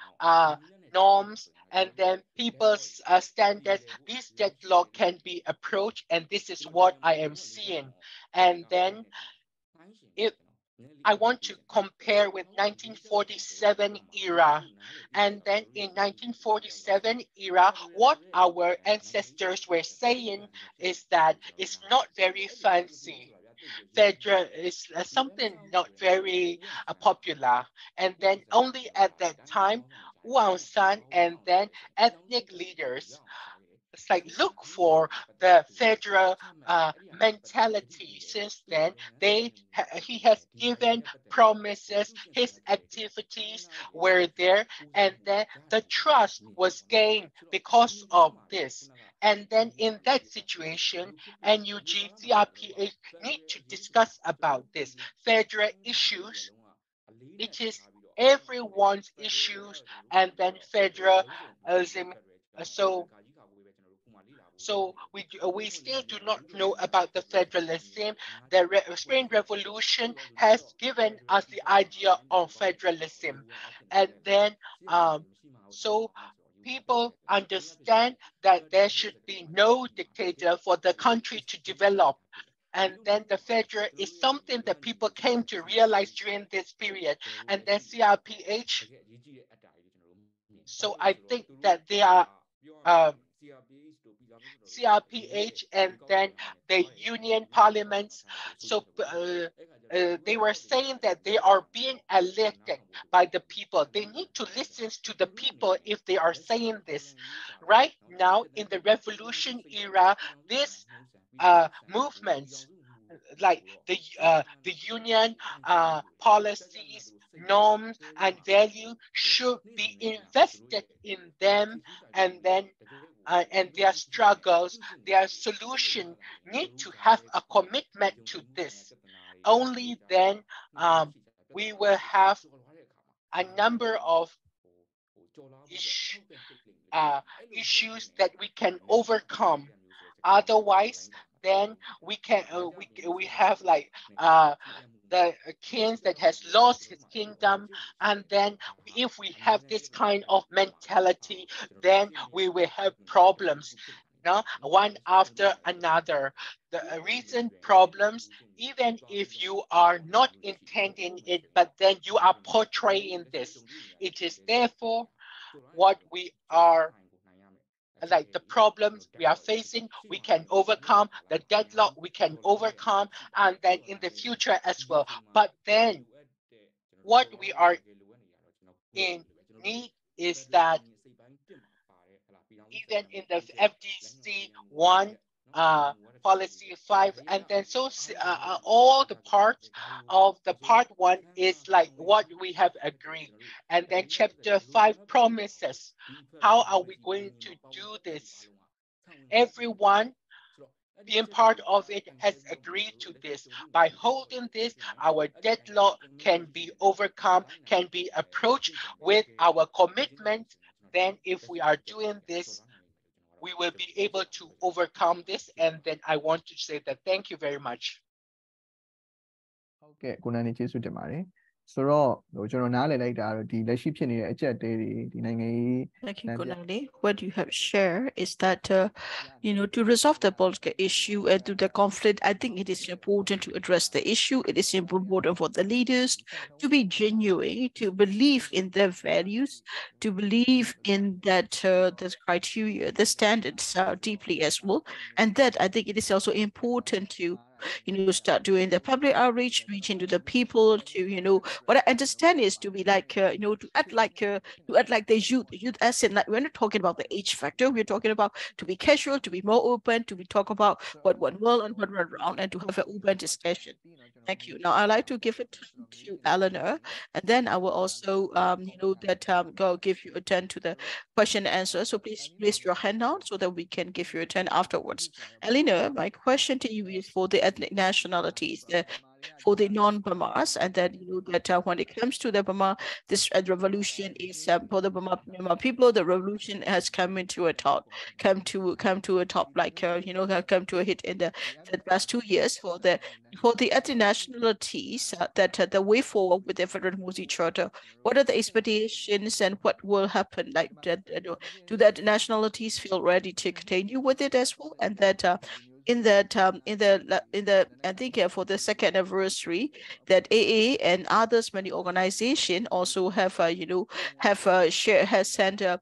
norms, and then people's standards, this deadlock can be approached, and this is what I am seeing. And then if I want to compare with 1947 era, and then in 1947 era, what our ancestors were saying is that it's not very fancy. Federal is something not very popular. And then only at that time, Aung San and then ethnic leaders, it's like look for the federal mentality. Since then, he has given promises, his activities were there, and then the trust was gained because of this. And then in that situation, NUG, CRPH need to discuss about this. Federal issues, it is everyone's issues, and then federalism. So we still do not know about the federalism. The Spring Revolution has given us the idea of federalism. And then, so people understand that there should be no dictator for the country to develop. And then the federal is something that people came to realize during this period. And then CRPH, so I think that they are CRPH and then the union parliaments. So they were saying that they are being elected by the people. They need to listen to the people if they are saying this. Right now, in the revolution era, these movements, like the union policies, norms, and value should be invested in them, and then and their struggles, their solution need to have a commitment to this. Only then we will have a number of issues that we can overcome. Otherwise, then we have like the king that has lost his kingdom, and then if we have this kind of mentality, then we will have problems, one after another. The recent problems, even if you are not intending it, but then you are portraying this. It is therefore what we are, like the problems we are facing, we can overcome, the deadlock we can overcome, and then in the future as well. But then what we are in need is that even in the FDC 1, policy 5, and then so all the parts of the part 1 is like what we have agreed. And then chapter 5 promises. How are we going to do this? Everyone being part of it has agreed to this. By holding this, our deadlock can be overcome, can be approached with our commitment. Then if we are doing this, we will be able to overcome this. And then I want to say that thank you very much. Okay, ကိုနိုင်နေကျေးဇူးတင်ပါတယ် ဆိုတော့ကျွန်တော်နားလည်လိုက်တာတော့ဒီလက်ရှိဖြစ်နေတဲ့အကျပ်တဲတွေဒီနိုင်ငံရေး Thank you, Kunali. What you have shared is that, to resolve the political issue and to the conflict, I think it is important to address the issue. It is important for the leaders to be genuine, to believe in their values, to believe in that the criteria, the standards deeply as well. And that I think it is also important to start doing the public outreach, reaching to the people, to what I understand is to be like to act like the youth as in, like, we're not talking about the age factor, we're talking about to be casual, to be more open, to be talk about what went well and what went wrong, and to have an open discussion. Thank you. Now I'd like to give it to Eleanor, and then I will also go give you a turn to the question and answer. So please place your hand down so that we can give you a turn afterwards. Eleanor, my question to you is for the ethnic nationalities, for the non-Burmas, and then that when it comes to the Burma, this revolution is for the Burma people. The revolution has come into a top, come to a top, like come to a hit in the past 2 years for the ethnic nationalities. That the way forward with the federal democracy charter. What are the expectations and what will happen? Like that, do that nationalities feel ready to continue with it as well, and that in the I think for the second anniversary, that AA and others, many organizations also have share has sent a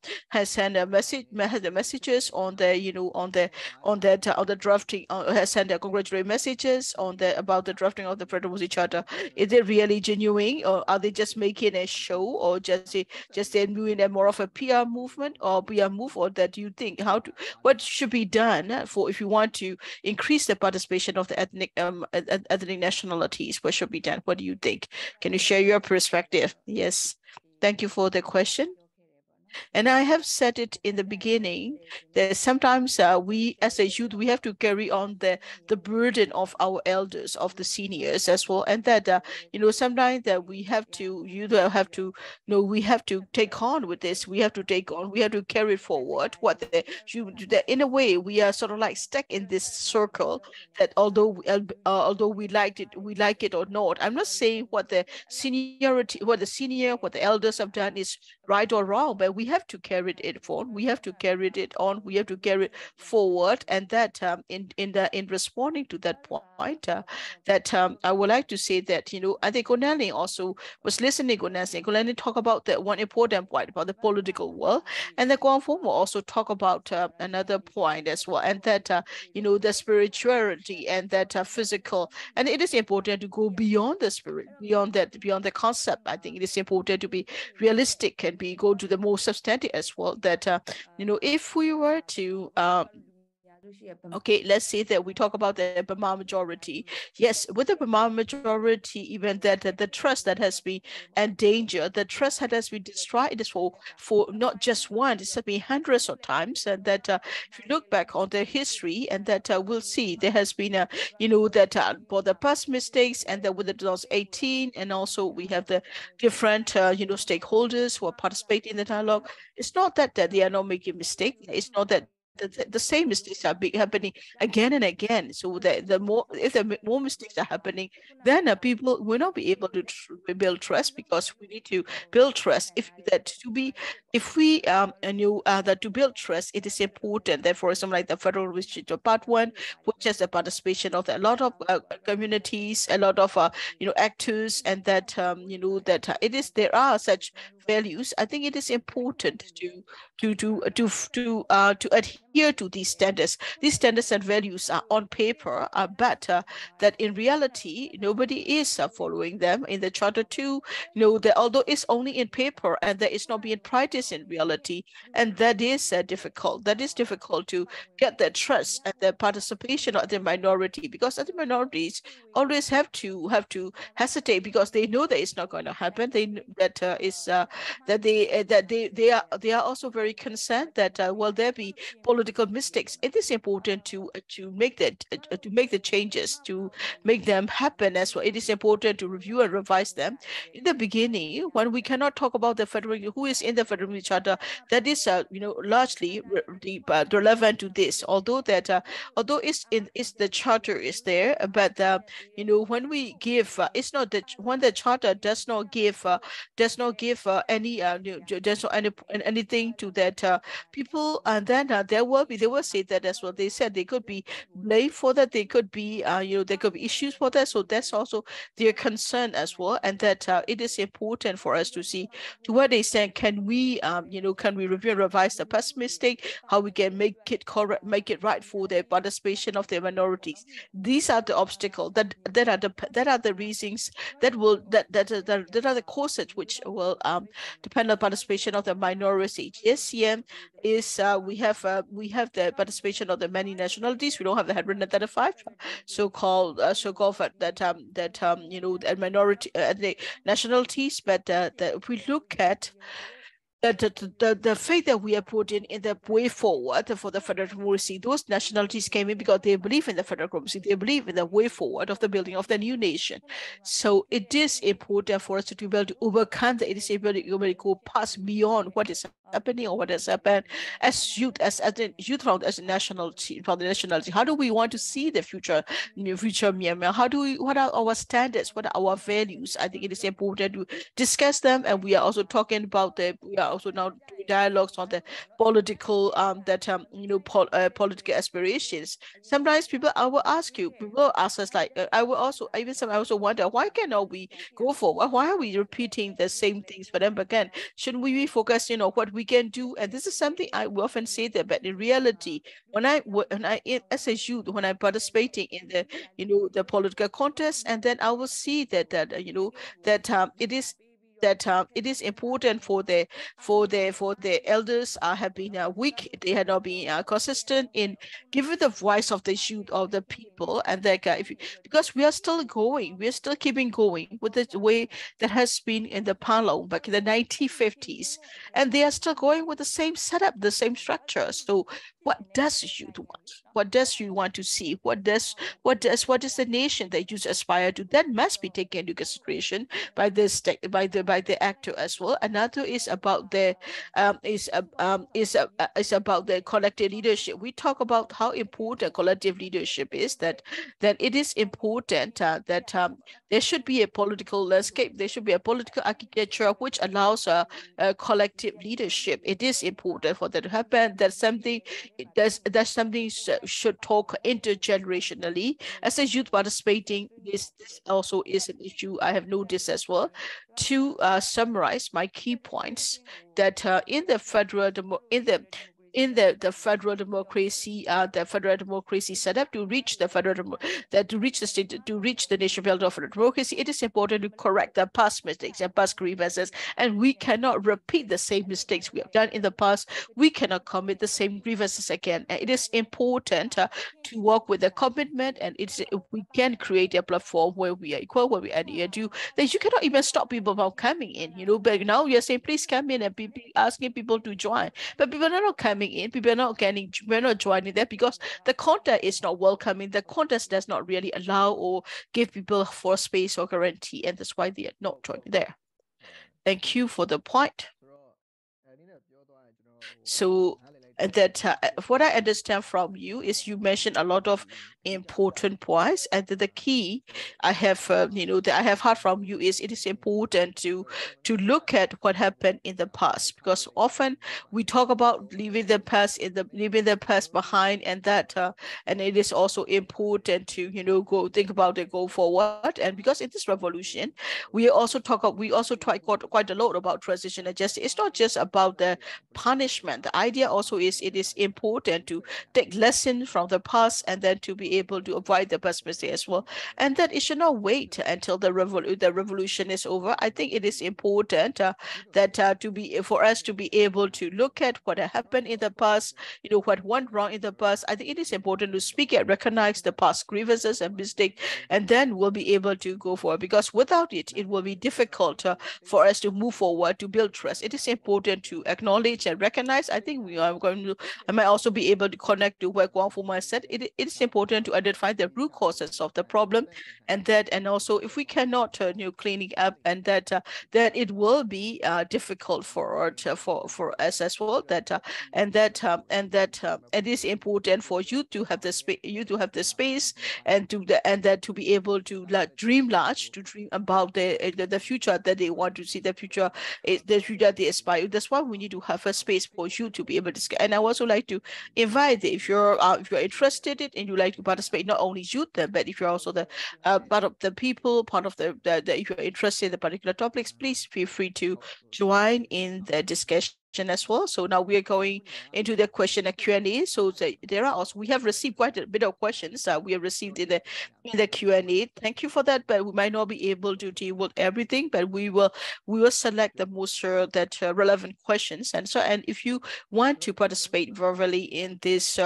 message, the messages on the on the drafting, has sent congratulatory messages on the about the drafting of the Federal Democracy Charter. Is it really genuine, or are they just making a show, or just they're doing a more of a PR movement or PR move, or that you think what should be done for if you want to increase the participation of the ethnic nationalities? What should be done? What do you think? Can you share your perspective? Yes, thank you for the question. And I have said it in the beginning that sometimes we as a youth, we have to carry on the burden of our elders, of the seniors as well. And that, sometimes that we have to, we have to take on with this. We have to carry forward in a way, we are sort of like stuck in this circle that although we like it or not, I'm not saying what the elders have done is right or wrong, but we have to carry it forward. We have to carry it on. We have to carry it forward, and that in responding to that point, I would like to say that I think Gonelli also was listening. Gonelli talk about the one important point about the political world, and the Guangfu will also talk about another point as well, and that the spirituality and that physical, and it is important to go beyond the spirit, beyond the concept. I think it is important to be realistic and go to the more substantive as well. That if we were to okay, let's say that we talk about the Burma majority. Yes, with the Burma majority, even that the trust that has been endangered, the trust that has been destroyed, it is for not just one, it's been hundreds of times. And that if you look back on the history, and that we'll see there has been a for the past mistakes, and that with the 2018, and also we have the different stakeholders who are participating in the dialogue. It's not that they are not making mistakes. It's not that the same mistakes are happening again and again. So if the more mistakes are happening, then people will not be able to build trust, because we need to build trust. That to build trust, it is important that, for example, like the Federal Restriction Part 1, which has the participation of a lot of communities, a lot of actors, and that there are such values. I think it is important to adhere to these standards. These standards and values are on paper, but that in reality nobody is following them. In the Charter 2, that although it's only in paper and that it's not being practiced in reality, and that is difficult. That is difficult to get the trust and the participation of the minority, because other minorities always have to hesitate, because they know that it's not going to happen. They are also very concerned that will there be political mistakes. It is important to make the changes, to make them happen as well. It is important to review and revise them. In the beginning, when we cannot talk about the federal, who is in the Federal Charter, that is largely relevant to this. Although the charter is there, but when we give, it's not that when the charter does not give anything to that people, and then they will say that as well. They said they could be blamed for that. They could be there could be issues for that. So that's also their concern as well, and that it is important for us to see to what extent can we can we review and revise the past mistake, how we can make it correct, make it right for the participation of the minorities. These are the obstacles that are the reasons that are the causes which will depend on participation of the minority. GSCN is we have the participation of the many nationalities. We don't have the 135 so-called minority ethnic nationalities, but if we look at the faith that we are putting in the way forward for the federal democracy, those nationalities came in because they believe in the federal democracy, they believe in the way forward of the building of the new nation. So it is important for us to be able to overcome that. It is able to go past beyond what is happening or what has happened as youth, as a youth from as a nationality, from the nationality. How do we want to see the future Myanmar? What are our standards? What are our values? I think it is important to discuss them, and we are also talking about we are also now doing dialogues on the political political aspirations. Sometimes people will ask us like I also wonder, why cannot we go forward? Why are we repeating the same things? But then again, shouldn't we be focusing on what we can do? And this is something I will often say that, but in reality, when I as a youth, when I'm participating in the political contest, and then I will see that it is important for the elders have been weak. They had not been consistent in giving the voice of the youth of the people, and that because we are still keeping going with the way that has been in the Palo back in the 1950s, and they are still going with the same setup, the same structure. So what does youth want? What does you want to see? What is the nation that you aspire to? That must be taken into consideration by the actor as well. Another is about the about the collective leadership. We talk about how important collective leadership is. That it is important that there should be a political landscape. There should be a political architecture which allows a collective leadership. It is important for that to happen. That's something should talk intergenerationally. As a youth participating, this also is an issue I have noticed as well. To summarize my key points, that in the federal democracy setup, to reach the nation build of democracy, it is important to correct the past mistakes and past grievances, and we cannot repeat the same mistakes we have done in the past. We cannot commit the same grievances again. And it is important to work with a commitment, and we can create a platform where we are equal, where we adhere to that. You cannot even stop people from coming in. But now you're saying please come in, and asking people to join, but people are not coming in. People are we're not joining that because the content is not welcoming. The content does not really allow or give people for space or guarantee, and that's why they are not joining there. Thank you for the point. So that what I understand from you is you mentioned a lot of important points, and the key I have that I have heard from you is it is important to look at what happened in the past, because often we talk about leaving the past behind, and that and it is also important to go think about it, go forward. And because in this revolution we also talk quite a lot about transitional justice. It's not just about the punishment. The idea also is it is important to take lessons from the past, and then to be able to avoid the past mistake as well, and that it should not wait until the revolution is over. I think it is important for us to be able to look at what happened in the past, what went wrong in the past. I think it is important to speak and recognize the past grievances and mistakes, and then we'll be able to go forward, because without it, it will be difficult for us to move forward, to build trust. It is important to acknowledge and recognize. I think I might also be able to connect to what Hphone said. It is important important to identify the root causes of the problem, and also if we cannot cleaning up, and that it will be difficult for us as well. It is important for you to have the space and to be able to dream large, to dream about the future that they want to see, the future they aspire. That's why we need to have a space for you to be able to discuss. And I also like to invite, if you're interested in and you like to participate, not only youth, but if you're also the part of the people, part of the if you're interested in the particular topics, please feel free to join in the discussion as well. So now we are going into the question and Q&A. So there are also, we have received quite a bit of questions we have received in the Q&A. Thank you for that, but we might not be able to deal with everything, but we will select the most relevant questions. And if you want to participate verbally in this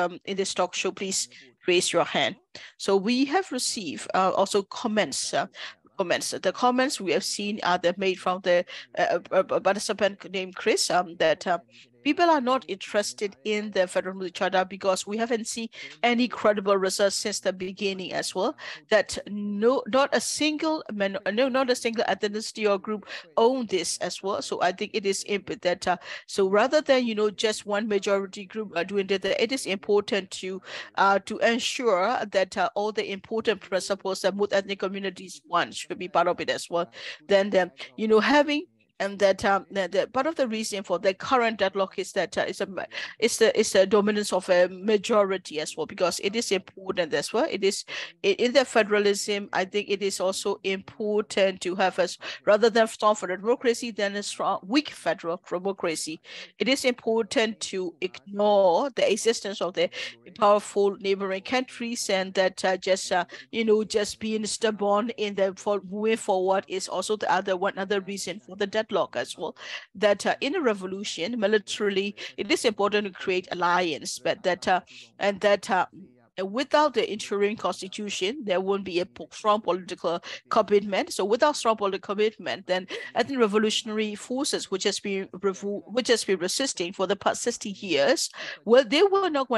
talk show, please raise your hand. So we have received also comments. The comments we have seen are made from the participant named Chris, that people are not interested in the Federal Military Charter because we haven't seen any credible results since the beginning as well. That not a single ethnicity or group own this as well. So I think it is that so rather than just one majority group doing that, it is important to ensure that all the important principles that most ethnic communities want should be part of it as well. Then having. And that part of the reason for the current deadlock is that it's the dominance of a majority as well, because it is important as well. It is in the federalism. I think it is also important to have rather than strong federal democracy than a strong weak federal democracy. It is important to ignore the existence of the powerful neighboring countries, and that just being stubborn in the moving forward is also the other reason for the deadlock as well. That in a revolution, militarily, it is important to create alliance, but without the interim constitution, there won't be a strong political commitment. So without strong political commitment, then ethnic revolutionary forces, which has been resisting for the past 60 years, well, they do not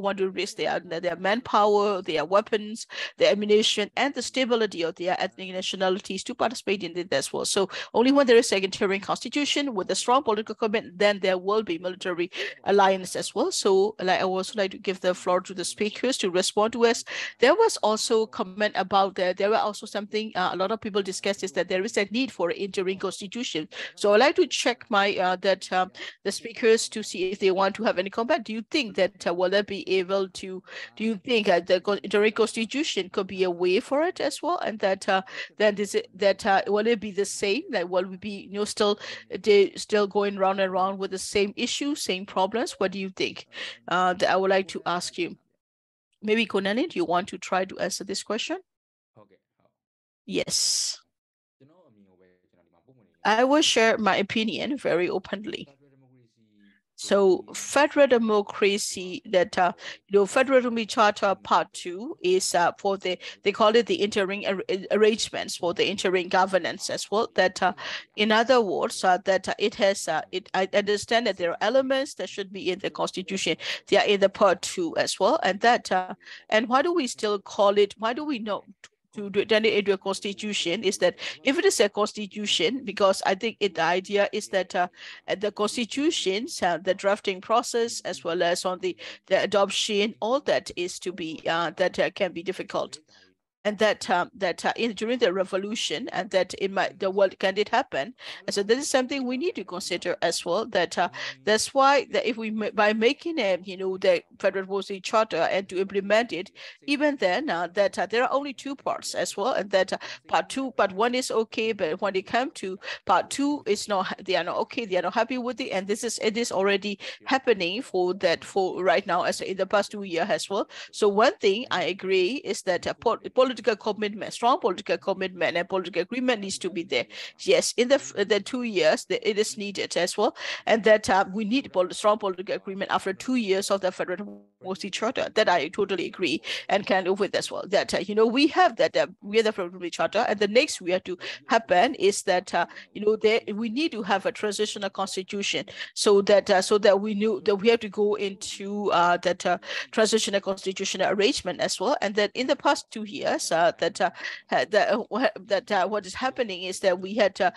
want to risk their manpower, their weapons, their ammunition, and the stability of their ethnic nationalities to participate in it as well. So only when there is an interim constitution with a strong political commitment, then there will be military alliance as well. So I would also like to give the floor to the speakers to respond to us. There was also comment about that. There were also something a lot of people discussed, is that there is a need for an interim constitution. So I'd like to check the speakers to see if they want to have any comment. Do you think that will they be able to? Do you think the interim constitution could be a way for it as well? And that will it be the same? Like, will we be still going round and round with the same issues, same problems? What do you think? That I would like to ask you. Maybe Konani, do you want to try to answer this question? Yes. I will share my opinion very openly. So federal democracy, that Federal Democracy Charter Part 2 is for they call it the interim arrangements for the interim governance as well. That in other words, that it has I understand that there are elements that should be in the constitution. They are in the Part 2 as well, and that and why do we still call it? Why do we know? To turn it into a constitution is that if it is a constitution, because I think the idea is that the constitutions, the drafting process, as well as on the adoption, all that is to be that can be difficult. And that during the revolution, and that the world can it happen, and so this is something we need to consider as well. That that's why that if we by making the Federal Democracy Charter and to implement it, even then that there are only two parts as well, and that part one is okay, but when they come to part two, they are not okay, they are not happy with it, and it is already happening for right now as in the past 2 years as well. So one thing I agree is that political political commitment, strong political commitment, and political agreement needs to be there. Yes, in the 2 years, it is needed as well, and that we need strong political agreement after 2 years of the Federal Democracy Charter. That I totally agree and can live with as well. That we have that we have the Federal Democracy Charter, and the next we have to happen is that we need to have a transitional constitution, so that we knew that we have to go into that transitional constitutional arrangement as well. And that in the past 2 years, what is happening is that we had a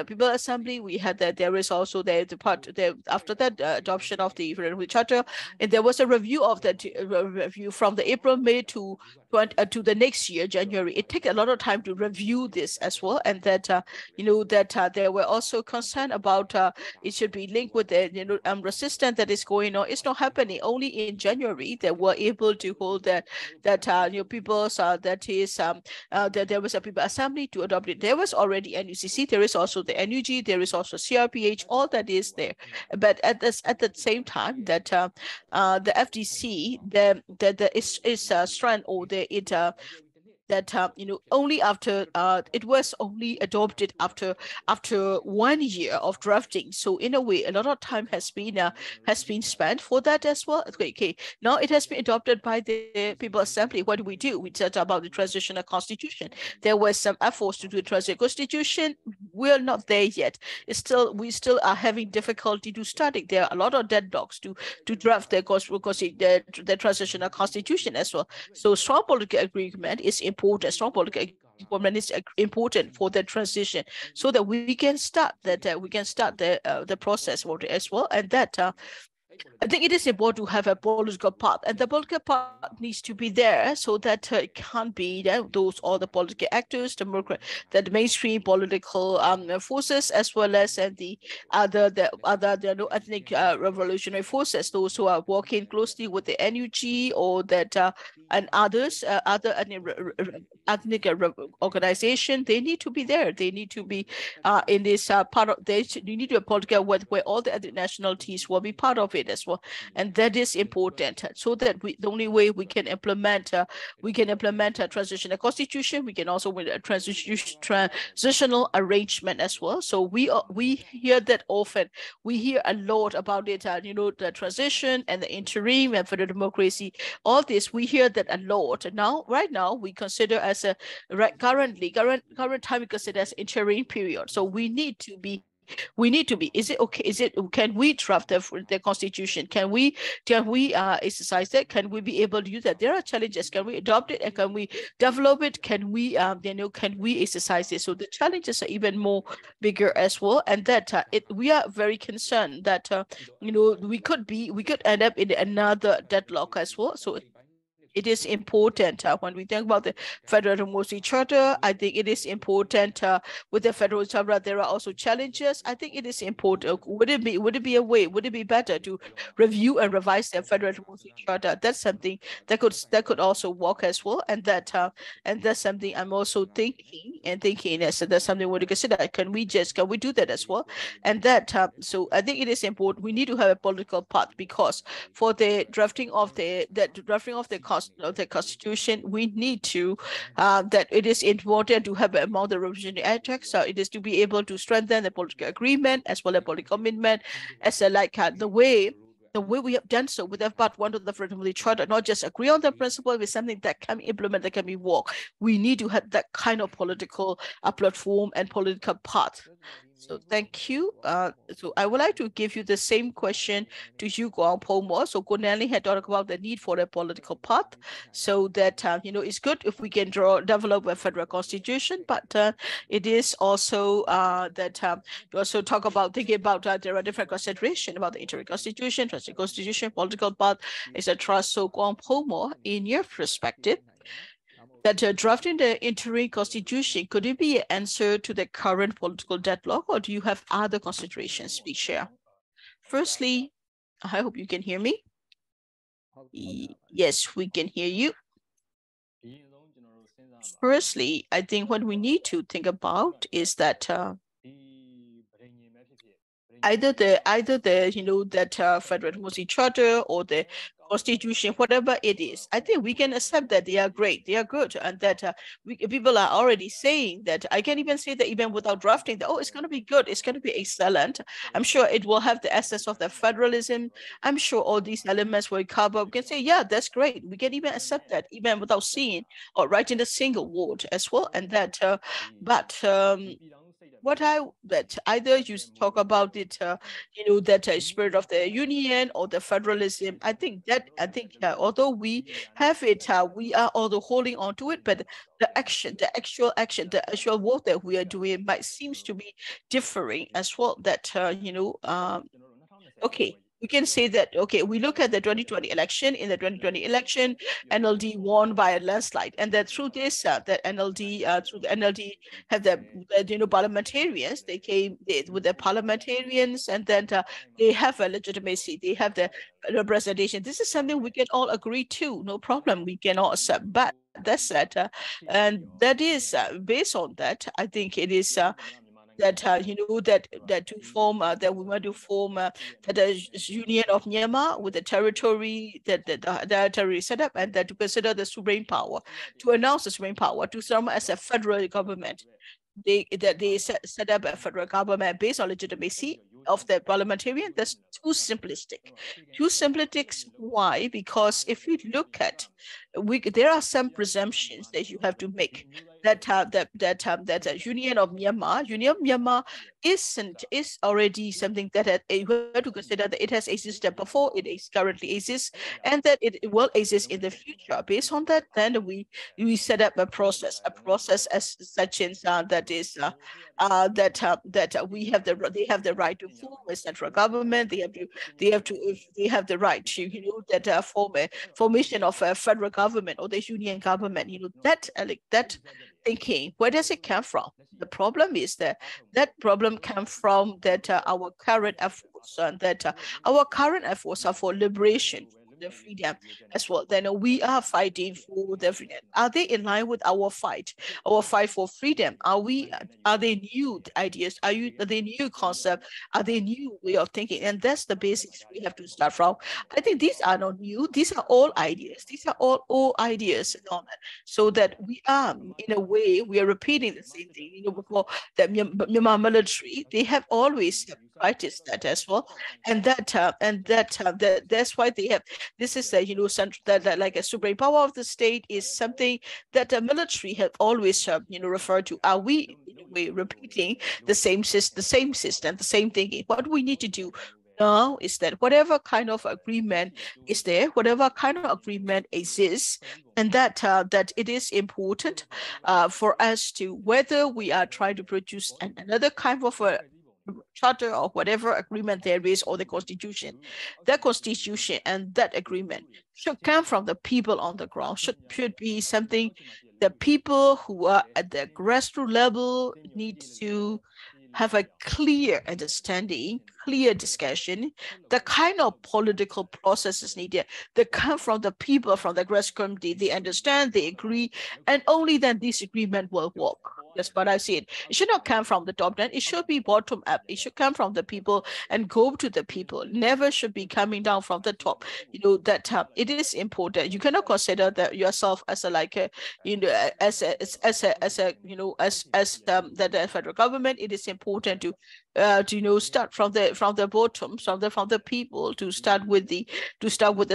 people assembly. We had that there is also the part after that adoption of the Federal Charter, and there was a review of that review from the April, May to the next year, January. It took a lot of time to review this as well, and that there were also concern about it should be linked with the resistance that is going on. It's not happening. Only in January they were able to hold that people's that there was a people assembly to adopt it. There was already NUCC. There is also the NUG. There is also CRPH. All that is there, but at the same time that the FDC is strength or only after it was only adopted after 1 year of drafting. So in a way, a lot of time has been spent for that as well. Okay, now it has been adopted by the People Assembly. What do? We talked about the transitional constitution. There was some efforts to do the transitional constitution. We're not there yet. We still are having difficulty to study. There are a lot of deadlocks to draft the transitional constitution as well. So strong political agreement is important. Strong political agreement is important for the transition, so that we can start the process for it as well. And that I think it is important to have a political path, and the political path needs to be there, so that it can't be all the political actors, the mainstream political forces, as well as the other ethnic revolutionary forces, those who are working closely with the NUG or that and others, other ethnic organization. They need to be there. They need to be in this part of. You need to a political where all the ethnic nationalities will be part of it as well, and that is important. So that the only way we can implement a transitional constitution. We can also win a transitional arrangement as well. So we hear that often. We hear a lot about it. The transition and the interim and for the democracy. All this we hear that a lot. Right now we consider as a current time we consider as interim period. So we need to be. Is it okay? Can we draft the constitution? Can we exercise that? Can we be able to use that? There are challenges. Can we adopt it and can we develop it? Can we can we exercise it? So the challenges are even more bigger as well. And that we are very concerned that we could end up in another deadlock as well. So it is important when we think about the Federal Democracy Charter. I think it is important with the Federal Charter. There are also challenges. I think it is important. Would it be a way? Would it be better to review and revise the Federal Democracy Charter? That's something that could also work as well. And that's something I'm also thinking. As that's something we consider. Can we do that as well? And that so I think it is important. We need to have a political path, because for the drafting of the constitution, we need to that it is important to have among the revisionary acts. So it is to be able to strengthen the political agreement as well as political commitment, as the way we have done so with part 1 of the Freedom of the Charter. Not just agree on the principle with something that can be implemented, that can be worked. We need to have that kind of political platform and political path. So thank you. So I would like to give you the same question to you, Hphone. So Gonelli had talked about the need for a political path, so that it's good if we can develop a federal constitution, but it is also that you also talk about thinking about there are different considerations about the interim constitution, transitional constitution, political path, etc. So Hphone, in your perspective, that drafting the interim constitution, could it be an answer to the current political deadlock, or do you have other considerations? Please share. Firstly, I hope you can hear me. Yes, we can hear you. Firstly, I think what we need to think about is that either the Federal Democracy Charter or the constitution, whatever it is, I think we can accept that they are great, they are good, and that people are already saying that. I can even say that even without drafting, that, oh, it's going to be good, it's going to be excellent. I'm sure it will have the essence of the federalism. I'm sure all these elements will cover. We can say, yeah, that's great. We can even accept that, even without seeing or writing a single word as well. And that, what that either you talk about it, that spirit of the union or the federalism. I think although we have it, we are although holding on to it, but the actual action, the actual work that we are doing might seems to be differing as well. That okay, we can say that, okay, we look at the 2020 election. In the 2020 election, NLD won by a landslide, and that through this, that NLD, through the NLD, have the parliamentarians. They came with the parliamentarians, and then they have a legitimacy. They have the representation. This is something we can all agree to. No problem. We can all accept. But that's that, and that is based on that. I think it is. That that to form that we want to form the union of Myanmar with the territory, that the territory set up, and that to consider the supreme power, to announce the supreme power, to serve as a federal government. They set up a federal government based on legitimacy of the parliamentarian. That's too simplistic. Too simplistic. Why? Because if you look at, there are some presumptions that you have to make. That that union of Myanmar is already something that you have to consider that it has existed before, it is currently exists, and that it will exist in the future. Based on that, then we set up a process as such as that is that we have they have the right to form a central government. They have the right to that form a formation of a federal government or the union government. That that thinking, where does it come from? The problem is that problem comes from that our current efforts, and that our current efforts are for liberation, the freedom as well. Then we are fighting for the freedom. Are they in line with our fight for freedom? Are they new ideas? Are they new concept? Are they new way of thinking? And that's the basics we have to start from. I think these are not new. These are all ideas. These are all old ideas. So that we are, in a way, we are repeating the same thing. Before the Myanmar military, they have always practiced that as well, and that's why they have. This is the central, that like a supreme power of the state is something that the military have always referred to. Are we repeating the same system, the same thinking? What we need to do now is that whatever kind of agreement is there, whatever kind of agreement exists, and that it is important for us to, whether we are trying to produce another kind of a charter or whatever agreement there is, or the constitution, that constitution and that agreement should come from the people on the ground, should be something the people who are at the grassroots level need to have a clear understanding, clear discussion, the kind of political processes needed that come from the people, from the grassroots community. They understand, they agree, and only then this agreement will work. That's what I see it. It should not come from the top down. It should be bottom up. It should come from the people and go to the people. Never should be coming down from the top. That it is important. You cannot consider that yourself as a the federal government. It is important to start from the bottom, from the people, to start with the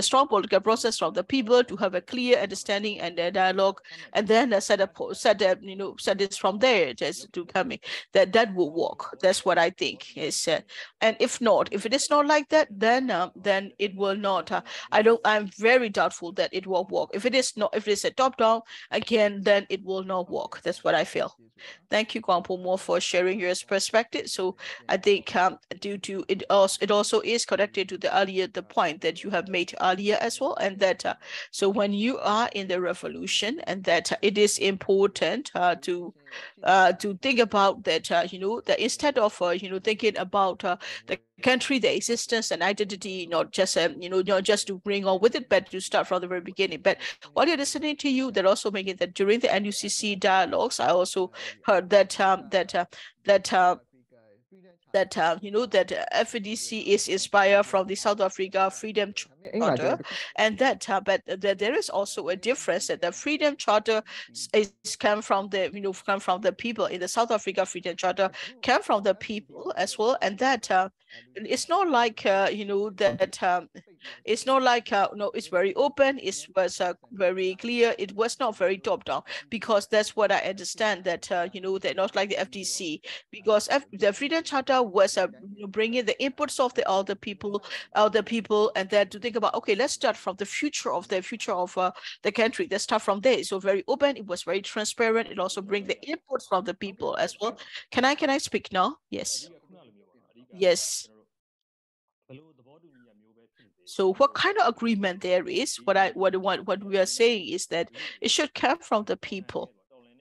strong political process from the people, to have a clear understanding and a dialogue, and then set this from there just to coming that will work. That's what I think is. And if it is not like that, then it will not. I'm very doubtful that it will work. If it is not, if it's a top down again, then it will not work. That's what I feel. Thank you, Kwangpo, for sharing your perspective. So I think due to it also is connected to the point that you have made earlier as well, and that so when you are in the revolution, and that it is important to think about that that instead of thinking about the country, the existence and identity, not just not just to bring on with it, but to start from the very beginning. But while you're listening to you, they're also making that during the NUCC dialogues, I also heard that that FDC is inspired from the South Africa freedom Charter, and that but there is also a difference that the Freedom Charter is come from the people in the South Africa. Freedom Charter came from the people as well, and that it's not like that it's not like no, it's very open. It was very clear. It was not very top down, because that's what I understand, that they're not like the FDC, because the Freedom Charter was bringing the inputs of the other people, and then to think about, okay, let's start from the future of the country. Let's start from there. So very open. It was very transparent. It also bring the inputs from the people as well. Can I speak now? Yes. Yes. So what kind of agreement there is? What we are saying is that it should come from the people,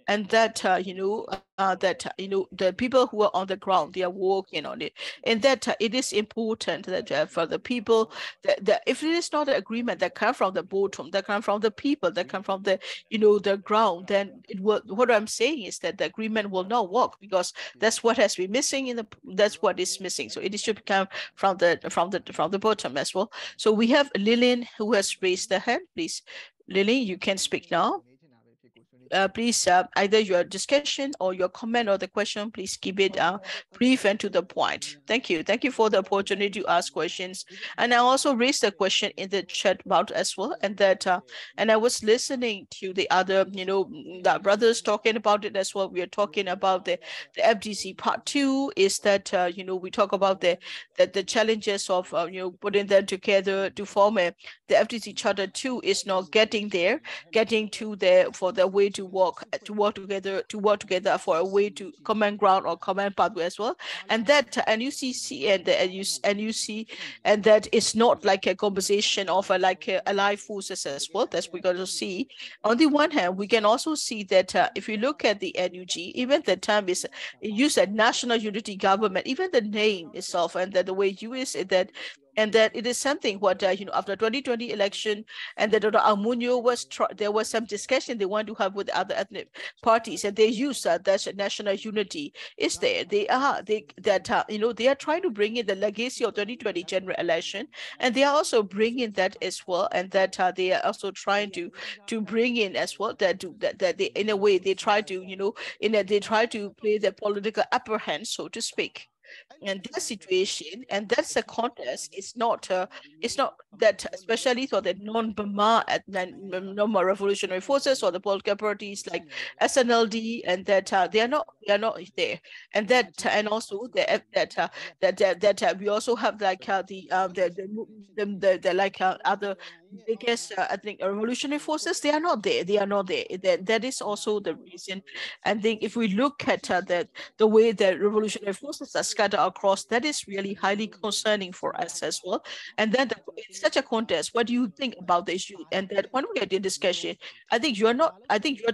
and that the people who are on the ground, they are working on it, and that it is important that for the people, that if it is not an agreement that come from the bottom, that come from the people, that come from the the ground, then it will. What I'm saying is that the agreement will not work, because that's what has been missing that's what is missing. So it should come from the bottom as well. So we have Lillian who has raised her hand. Please, Lillian, you can speak now. Please, either your discussion or your comment or the question, please keep it brief and to the point. Thank you. Thank you for the opportunity to ask questions. And I also raised a question in the chat box as well. And that, and I was listening to the other, the brothers talking about it as well. We are talking about the FDC part 2 is that, we talk about the challenges of, putting them together to form the FDC Charter 2 is not getting there, getting to for the way to work together for a way to common ground or common pathway as well. And that and you see and that it's not like a conversation of like allied forces as well. That's we're going to see. On the one hand, we can also see that if you look at the NUG, even the term is used as national unity government, even the name itself, and that the way you is that, and that it is something what after 2020 election, and that Amunyo there was some discussion they want to have with other ethnic parties, and they use that national unity is there. They are trying to bring in the legacy of 2020 general election, and they are also bringing that as well, and that they are also trying to bring in as well that they, in a way, they try to they try to play the political upper hand, so to speak. And that situation, and that's a contest. It's not that, especially for the non-Burma revolutionary forces or the political parties like SNLD, and that they are not there, and that and also that we also have like the like other biggest I think revolutionary forces. They are not there. That is also the reason. I think if we look at the way the revolutionary forces are scattered across, that is really highly concerning for us as well. And then in such a contest, what do you think about the issue? And that when we are in discussion, I think you are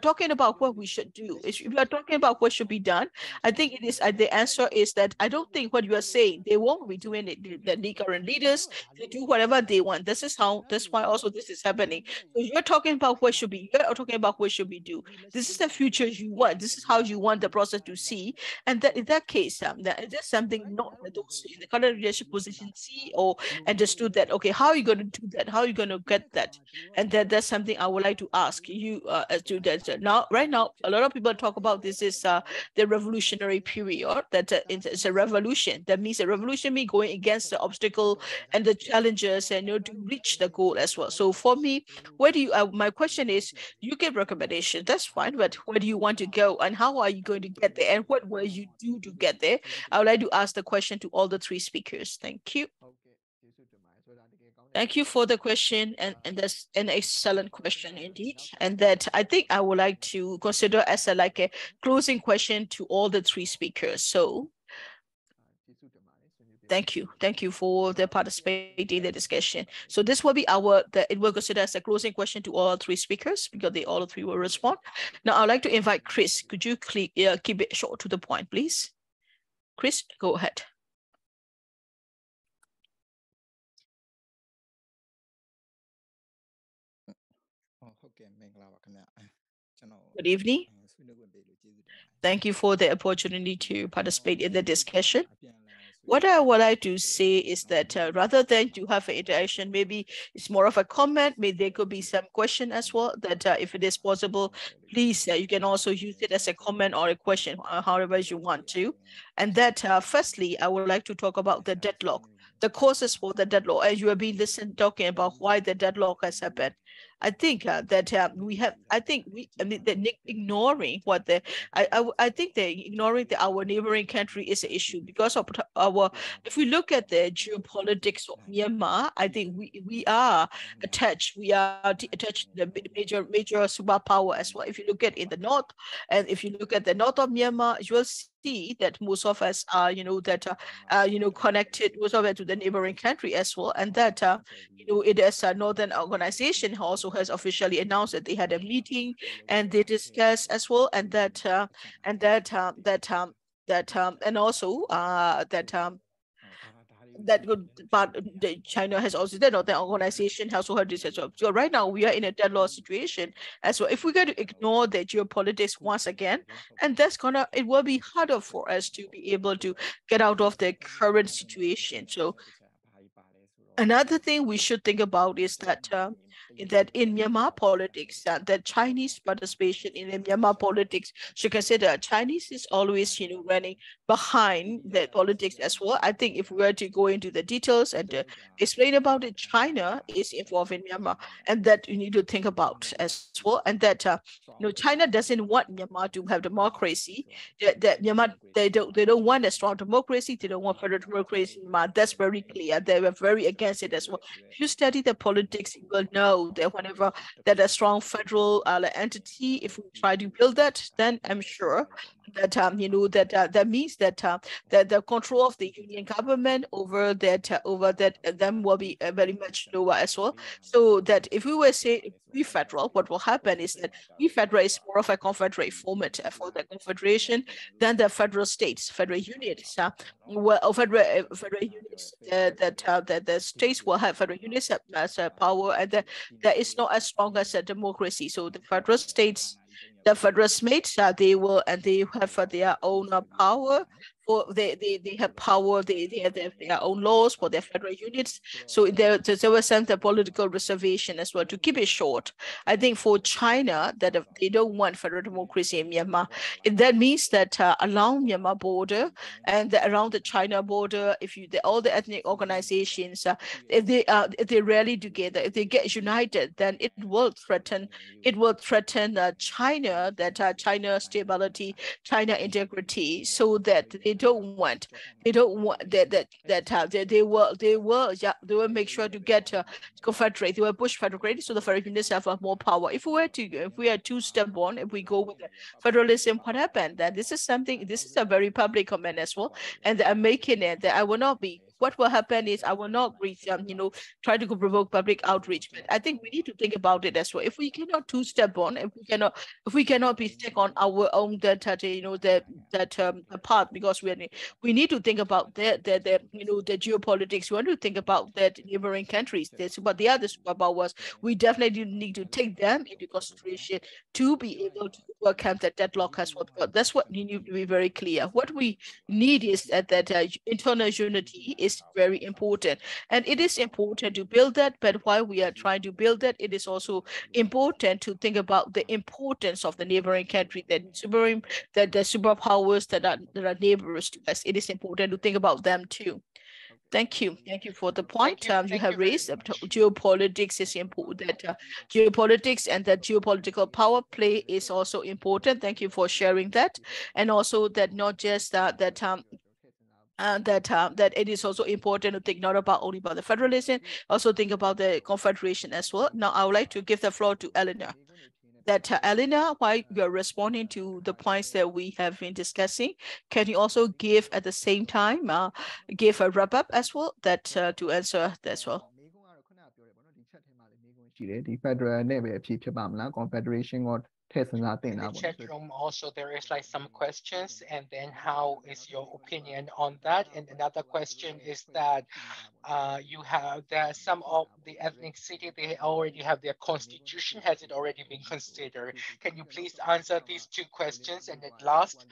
talking about what we should do. If you are talking about what should be done, I think it is the answer is that I don't think what you are saying, they won't be doing it. The current leaders, they do whatever they want. That's why also this is happening. So you're talking about what should be, you're talking about what should we do. This is the future you want. This is how you want the process to see. And that in that case, that's something not those in the current leadership position see or understood that, okay, how are you going to do that? How are you going to get that? And that's something I would like to ask you as to that. Now, right now, a lot of people talk about this is the revolutionary period, that it's a revolution. That means a revolution means going against the obstacle and the challenges and to reach the goal as well. So for me, where do you, my question is, you give recommendation, that's fine, but where do you want to go and how are you going to get there and what will you do to get there? I would like to ask the question to all the three speakers. Thank you. Thank you for the question, and that's an excellent question indeed. And that I think I would like to consider as a closing question to all the three speakers. So thank you for the participating in the discussion. So this will be it will consider as a closing question to all three speakers because they all three will respond. Now I'd like to invite Chris. Could you keep it short to the point, please? Chris, go ahead. Good evening. Thank you for the opportunity to participate in the discussion. What I would like to say is that rather than to have an interaction, maybe it's more of a comment. Maybe there could be some question as well. That if it is possible, please you can also use it as a comment or a question, however you want to. And that firstly, I would like to talk about the deadlock, the causes for the deadlock. As you have been listening, talking about why the deadlock has happened. I think that we have. I think I mean, ignoring what the. I think that ignoring our neighboring country is an issue because of our. If we look at the geopolitics of Myanmar, I think we are attached. We are attached to the major superpower as well. If you look at in the north, and if you look at the north of Myanmar, you will see that most of us are, connected, most of it to the neighboring country as well, and that it is a northern organization also has officially announced that they had a meeting and they discussed as well, and that and also that good part China has also said, or the organization has also heard this as well. So right now we are in a deadlock situation as well. If we're going to ignore the geopolitics once again, and it will be harder for us to be able to get out of the current situation. So another thing we should think about is that in Myanmar politics, that Chinese participation in Myanmar politics should consider Chinese is always, running behind the politics as well. I think if we were to go into the details and explain about it, China is involved in Myanmar, and that you need to think about as well. And that China doesn't want Myanmar to have democracy. That Myanmar they don't want a strong democracy. They don't want federal democracy in Myanmar. That's very clear. They were very against it as well. If you study the politics, you will know that whenever that a strong federal entity, if we try to build that, then I'm sure that that means that that the control of the union government over that them will be very much lower as well. So that if we were say we federal, what will happen is that we federal is more of a confederate format for the confederation than the federal states, federal units. Federal units that the states will have federal units as a power, and that is not as strong as a democracy. So the federal states, the federal states, they have their own power. They have power. They have their own laws for their federal units. So there was some political reservation as well. To keep it short, I think for China that they don't want federal democracy in Myanmar. That means that along Myanmar border and around the China border, all the ethnic organizations, if they rally together, if they get united, then it will threaten China, that China stability, China integrity, so that they don't want that they will make sure to get confederate. They will push federate so the federal units have more power. If we are too stubborn, if we go with the federalism, what happened? Then this is a very public comment as well, and I'm making it that I will not be. What will happen is I will not reach, try to provoke public outreach. But I think we need to think about it as well. If we cannot two-step on, if we cannot be stuck on our own that path, because we need to think about the geopolitics. We want to think about that neighboring countries. But the other superpowers, we definitely need to take them into consideration to be able to overcome that deadlock as well. Because that's what we need to be very clear. What we need is that internal unity is very important, and it is important to build that. But while we are trying to build that, it is also important to think about the importance of the neighboring country, that the superpowers that are neighbors to us. It is important to think about them too. Thank you for the point you have raised. Geopolitics is important. That geopolitics and that geopolitical power play is also important. Thank you for sharing that, and also that not just that it is also important to think not only about the federalism, also think about the confederation as well. Now, I would like to give the floor to Elena. Elena, while you're responding to the points that we have been discussing, can you also give at the same time give a wrap up as well to answer as well? Confederation or in the chat room also there is like some questions, and then how is your opinion on that? And another question is that some of the ethnicity, they already have their constitution. Has it already been considered? Can you please answer these two questions? And at last,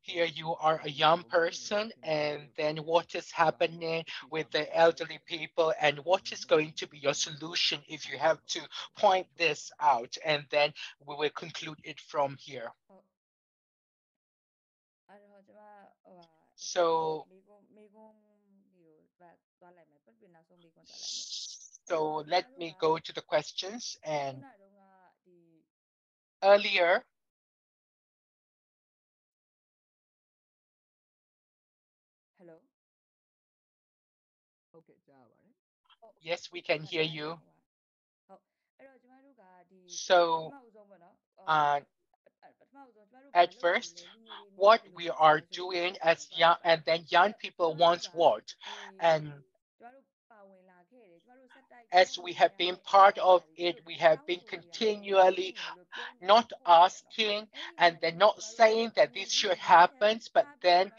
here you are a young person, and then what is happening with the elderly people, and what is going to be your solution if you have to point this out, and then we will conclude it from here. So let me go to the questions. And earlier, yes, we can hear you. So uh, at first, what we are doing as young, and then young people wants what, and as we have been part of it, we have been continually not asking and then not saying that this should happen, but then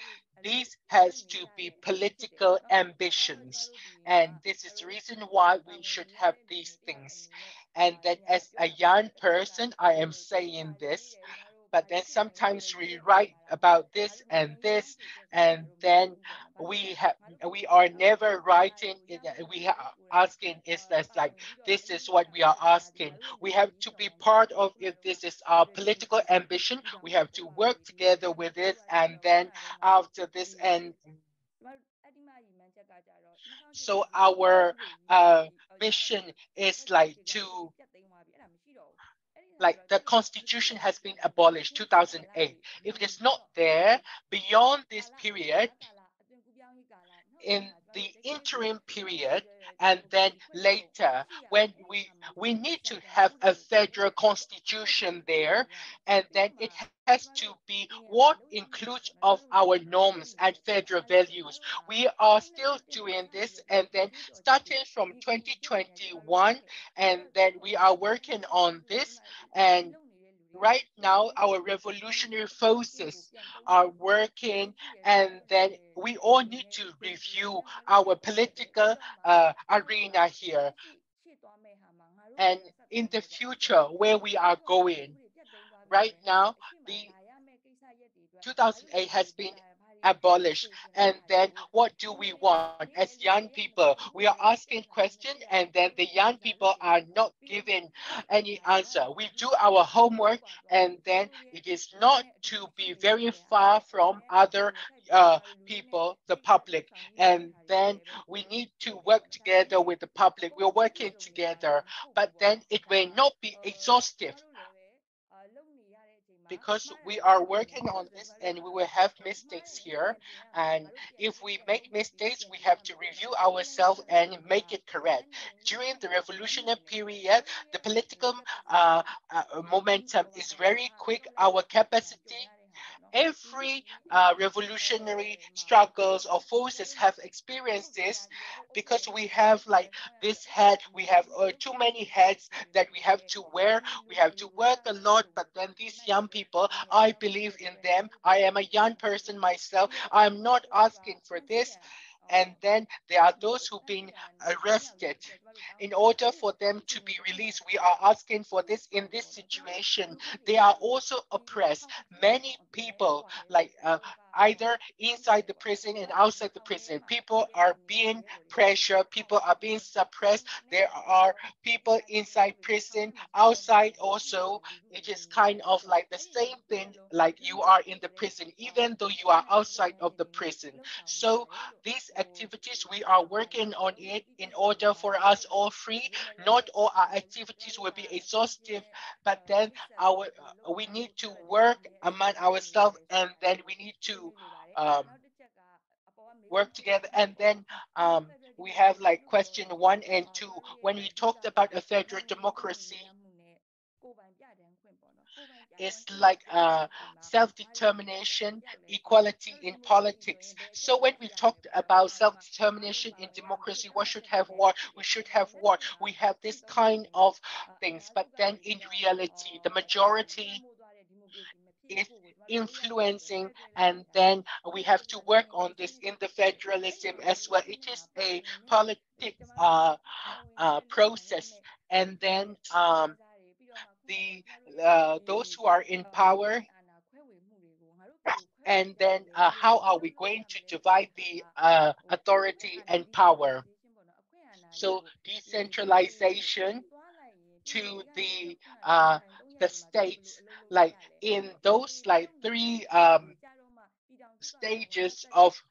this has to be political ambitions. And this is the reason why we should have these things. And then as a young person, I am saying this, but then sometimes we write about this, and then we have we are never writing it. We are asking is that like this is what we are asking. We have to be part of it. This is our political ambition. We have to work together with it, and then after this, and so our mission is like to like the constitution has been abolished 2008. If it is not there beyond this period, in the interim period, and then later when we need to have a federal constitution there, and then it has to be what includes of our norms and federal values. We are still doing this, and then starting from 2021, and then we are working on this. And right now our revolutionary forces are working, and then we all need to review our political arena here, and in the future where we are going. Right now the 2008 has been abolished, and then what do we want as young people? We are asking questions, and then the young people are not giving any answer. We do our homework, and then it is not to be very far from other people, the public, and then we need to work together with the public. We're working together, but then it will not be exhaustive, because we are working on this, and we will have mistakes here. And if we make mistakes, we have to review ourselves and make it correct. During the revolutionary period, the political momentum is very quick. Our capacity, every revolutionary struggles or forces have experienced this, because we have like this head, we have too many heads that we have to wear. We have to work a lot, but then these young people, I believe in them. I am a young person myself. I'm not asking for this. And then there are those who've been arrested. In order for them to be released, we are asking for this. In this situation, they are also oppressed. Many people, like either inside the prison and outside the prison, people are being pressured, people are being suppressed. There are people inside prison, outside also. It is kind of like the same thing, like you are in the prison even though you are outside of the prison. So these activities, we are working on it in order for us all free. Not all our activities will be exhaustive, but then we need to work among ourselves, and then we need to um, work together. And then we have like question 1 and 2. When we talked about a federal democracy, it's like self-determination, equality in politics. So when we talked about self-determination in democracy, what should have what? We should have what? We have this kind of things. But then in reality, the majority is influencing, and then we have to work on this in the federalism as well. It is a politics process. And then the those who are in power And then how are we going to divide the authority and power? So decentralization to the states, like in those like three stages of,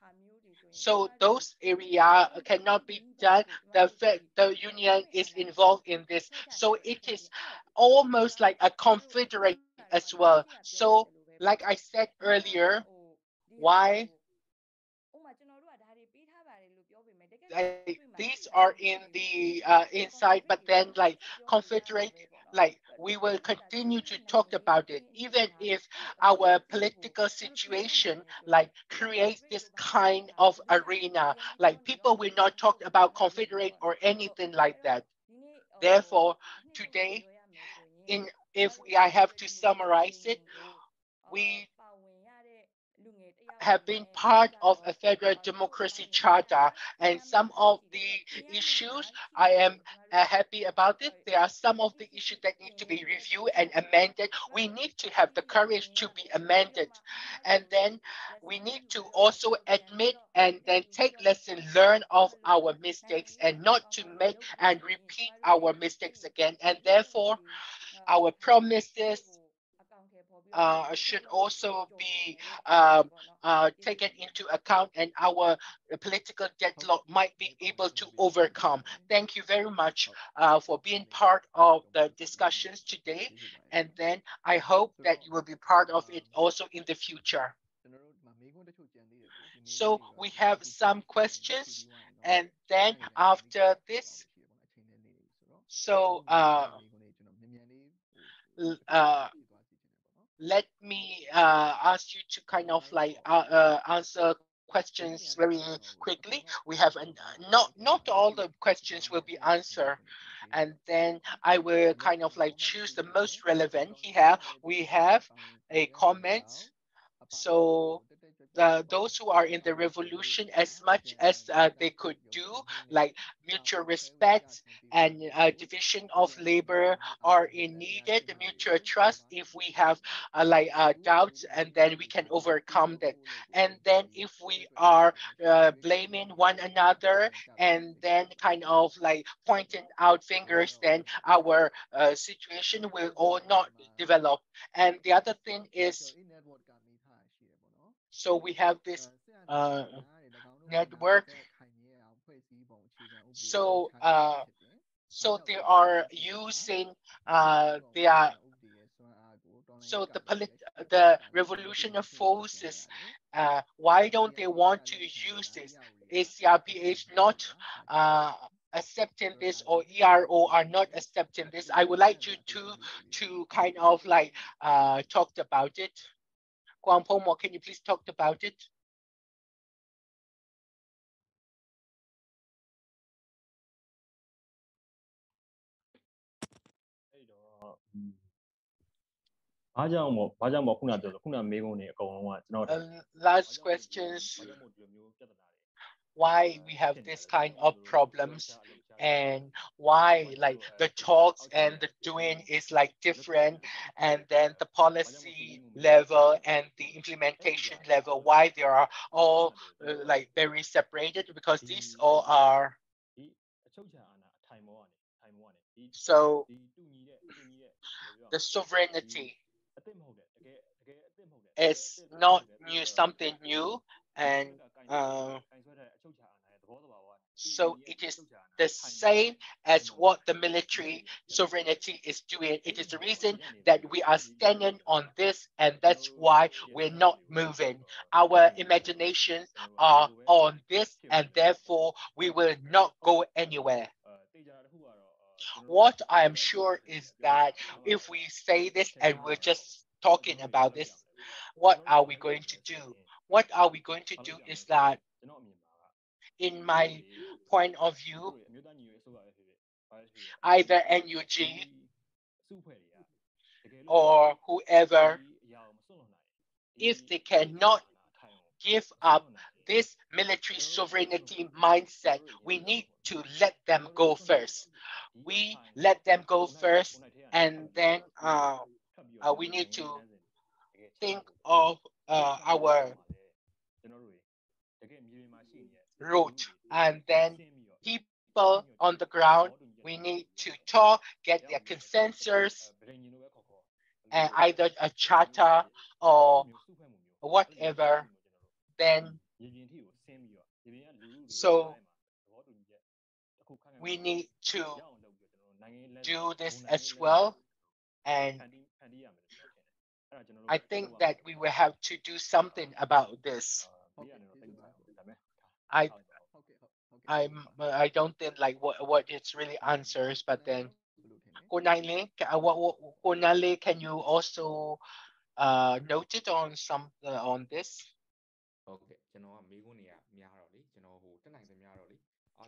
so those area cannot be done. The union is involved in this, so it is almost like a confederate as well. So like I said earlier, why like these are in the inside, but then like confederate, like we will continue to talk about it even if our political situation like creates this kind of arena, like people will not talk about confederate or anything like that. Therefore today, in if I have to summarize it, we have been part of a federal democracy charter, and some of the issues I am happy about it. There are some of the issues that need to be reviewed and amended. We need to have the courage to be amended, and then we need to also admit and then take lesson learned of our mistakes and not to make and repeat our mistakes again. And therefore our promises should also be taken into account, and our political deadlock might be able to overcome. Thank you very much for being part of the discussions today, and then I hope that you will be part of it also in the future. So we have some questions, and then after this, so let me ask you to kind of like answer questions very quickly. We have not all the questions will be answered, and then I will kind of like choose the most relevant. Here we have a comment. So those who are in the revolution, as much as they could do, like mutual respect and division of labor are in needed, the mutual trust. If we have doubts, and then we can overcome that. And then if we are blaming one another and then kind of like pointing out fingers, then our situation will all not develop. And the other thing is, so we have this network. So so they are using their, so the revolutionary forces, why don't they want to use this? Is CRPH not accepting this, or ERO are not accepting this? I would like you to kind of like talk about it. Kwang Pomo, can you please talk about it? Last questions. Why we have this kind of problems, and why like the talks and the doing is like different, and then the policy level and the implementation level, why they are all like very separated, because these all are, so the sovereignty is not new, something new, and so it is the same as what the military sovereignty is doing. It is the reason that we are standing on this, and that's why we're not moving. Our imaginations are on this, and therefore we will not go anywhere. What I am sure is that if we say this and we're just talking about this, what are we going to do? What are we going to do is that, in my point of view, either NUG or whoever, if they cannot give up this military sovereignty mindset, we need to let them go first. We let them go first, and then we need to think of our route, and then people on the ground, we need to talk, get their consensus, and either a charter or whatever. Then so we need to do this as well, and I think that we will have to do something about this. I I don't think like what it's really answers, but then Konale, can you also note it on some on this?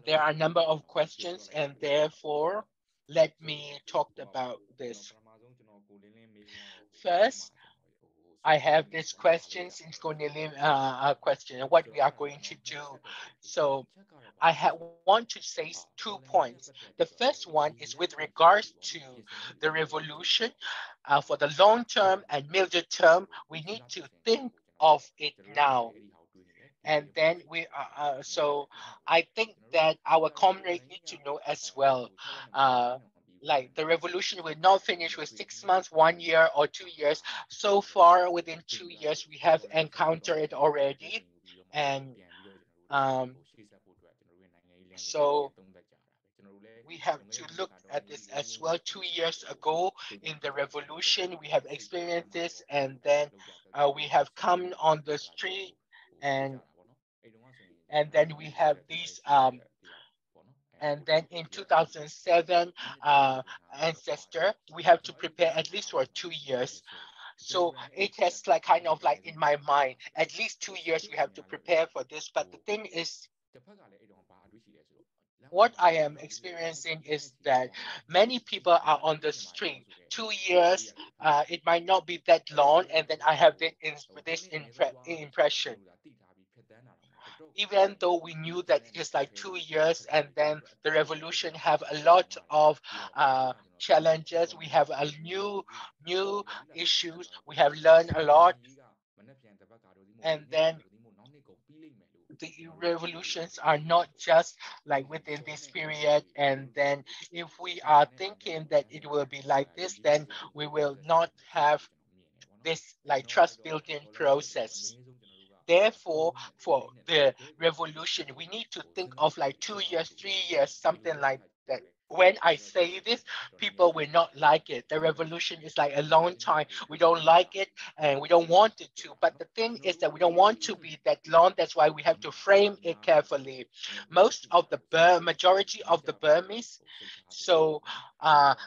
There are a number of questions, and therefore let me talk about this. First, I have this question since Cornelia question what we are going to do. So want to say 2 points. The first one is with regards to the revolution. For the long term and middle term, we need to think of it now. And then so I think that our comrades need to know as well. Like the revolution will not finish with 6 months, 1 year, or 2 years. So far, within 2 years, we have encountered it already, and so we have to look at this as well. 2 years ago, in the revolution, we have experienced this, and then we have come on the street, and then we have these and then in 2007 ancestor, we have to prepare at least for 2 years. So it has like kind of like in my mind, at least 2 years we have to prepare for this. But the thing is, what I am experiencing is that many people are on the street. 2 years, it might not be that long, and then I have this impression. Even though we knew that it is like 2 years, and then the revolution have a lot of challenges, we have a new issues, we have learned a lot, and then the revolutions are not just like within this period. And then if we are thinking that it will be like this, then we will not have this like trust building process. Therefore, for the revolution, we need to think of like 2 years, 3 years, something like that. When I say this, people will not like it. The revolution is like a long time. We don't like it, and we don't want it to. But the thing is that we don't want to be that long. That's why we have to frame it carefully. Most of the majority of the Burmese, so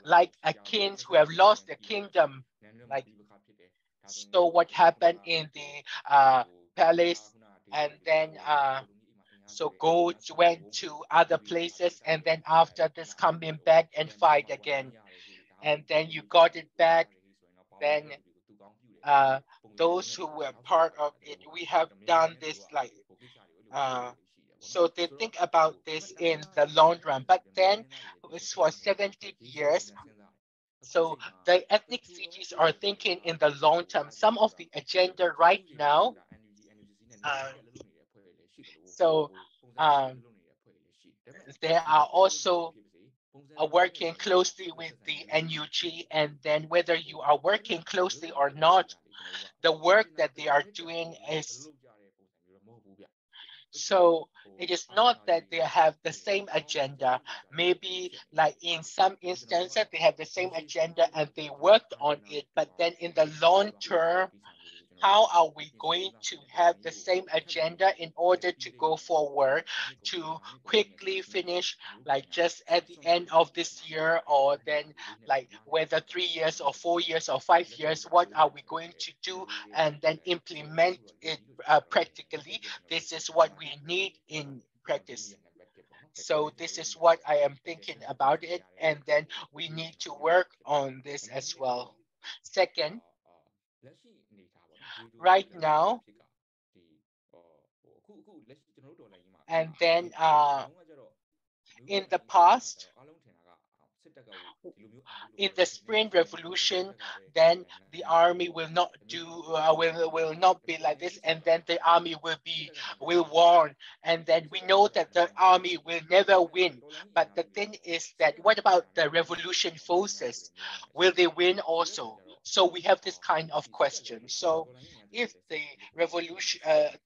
like a kings who have lost their kingdom, like so what happened in the palace, and then so goats went to other places, and then after this coming back and fight again, and then you got it back. Then uh, those who were part of it, we have done this like so they think about this in the long run. But then it's for 70 years. So the ethnic cities are thinking in the long term. Some of the agenda right now, uh, so um, they are also working closely with the NUG, and then whether you are working closely or not, the work that they are doing is so it is not that they have the same agenda. Maybe like in some instances they have the same agenda and they worked on it, but then in the long term, how are we going to have the same agenda in order to go forward to quickly finish like just at the end of this year, or then like whether 3 years or 4 years or 5 years, what are we going to do and then implement it practically? This is what we need in practice. So this is what I am thinking about it, and then we need to work on this as well. Second, right now, and then in the past, in the Spring Revolution, then the army will not do will not be like this, and then the army will warn, and then we know that the army will never win. But the thing is that what about the revolution forces? Will they win also? So we have this kind of question. So if the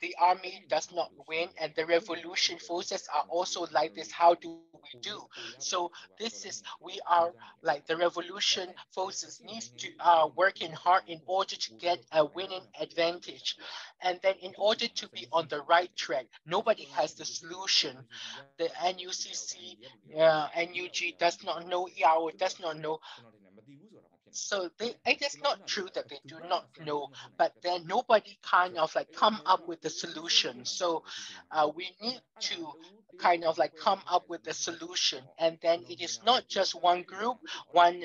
the army does not win, and the revolution forces are also like this, how do we do? So this is we are like the revolution forces needs to are working hard in order to get a winning advantage, and then in order to be on the right track, nobody has the solution. The NUCC, NUG does not know, ERO does not know. So it is not true that they do not know, but then nobody kind of like come up with the solution. So we need to kind of like come up with the solution, and then it is not just one group, one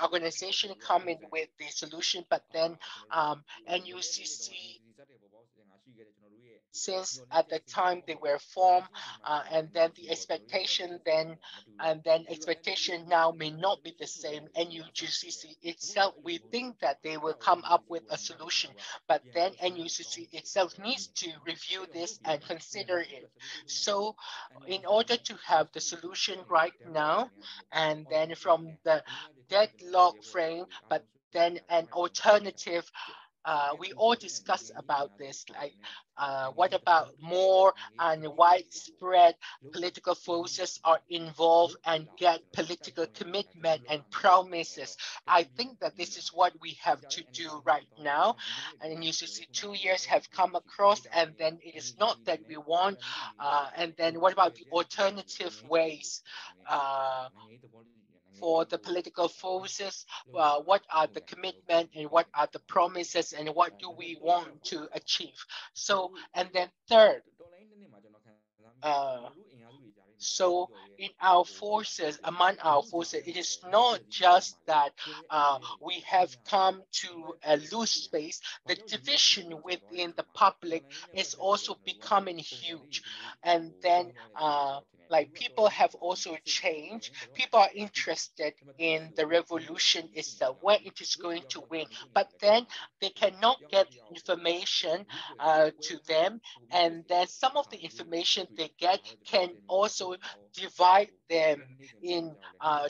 organization coming with the solution, but then NUCC, since at the time they were formed, and then the expectation then, and then expectation now may not be the same. NUGCC itself, we think that they will come up with a solution, but then NUCC itself needs to review this and consider it. So in order to have the solution right now, and then from the deadlock frame, but then an alternative, we all discuss about this, like what about more and widespread political forces are involved and get political commitment and promises. I think that this is what we have to do right now. And you see 2 years have come across, and then it is not that we want. And then what about the alternative ways? For the political forces, what are the commitment and what are the promises and what do we want to achieve? So, and then third, so in our forces, among our forces, it is not just that we have come to a loose space. The division within the public is also becoming huge. And then like people have also changed. People are interested in the revolution itself, where it is going to win. But then they cannot get information to them. And then some of the information they get can also divide them in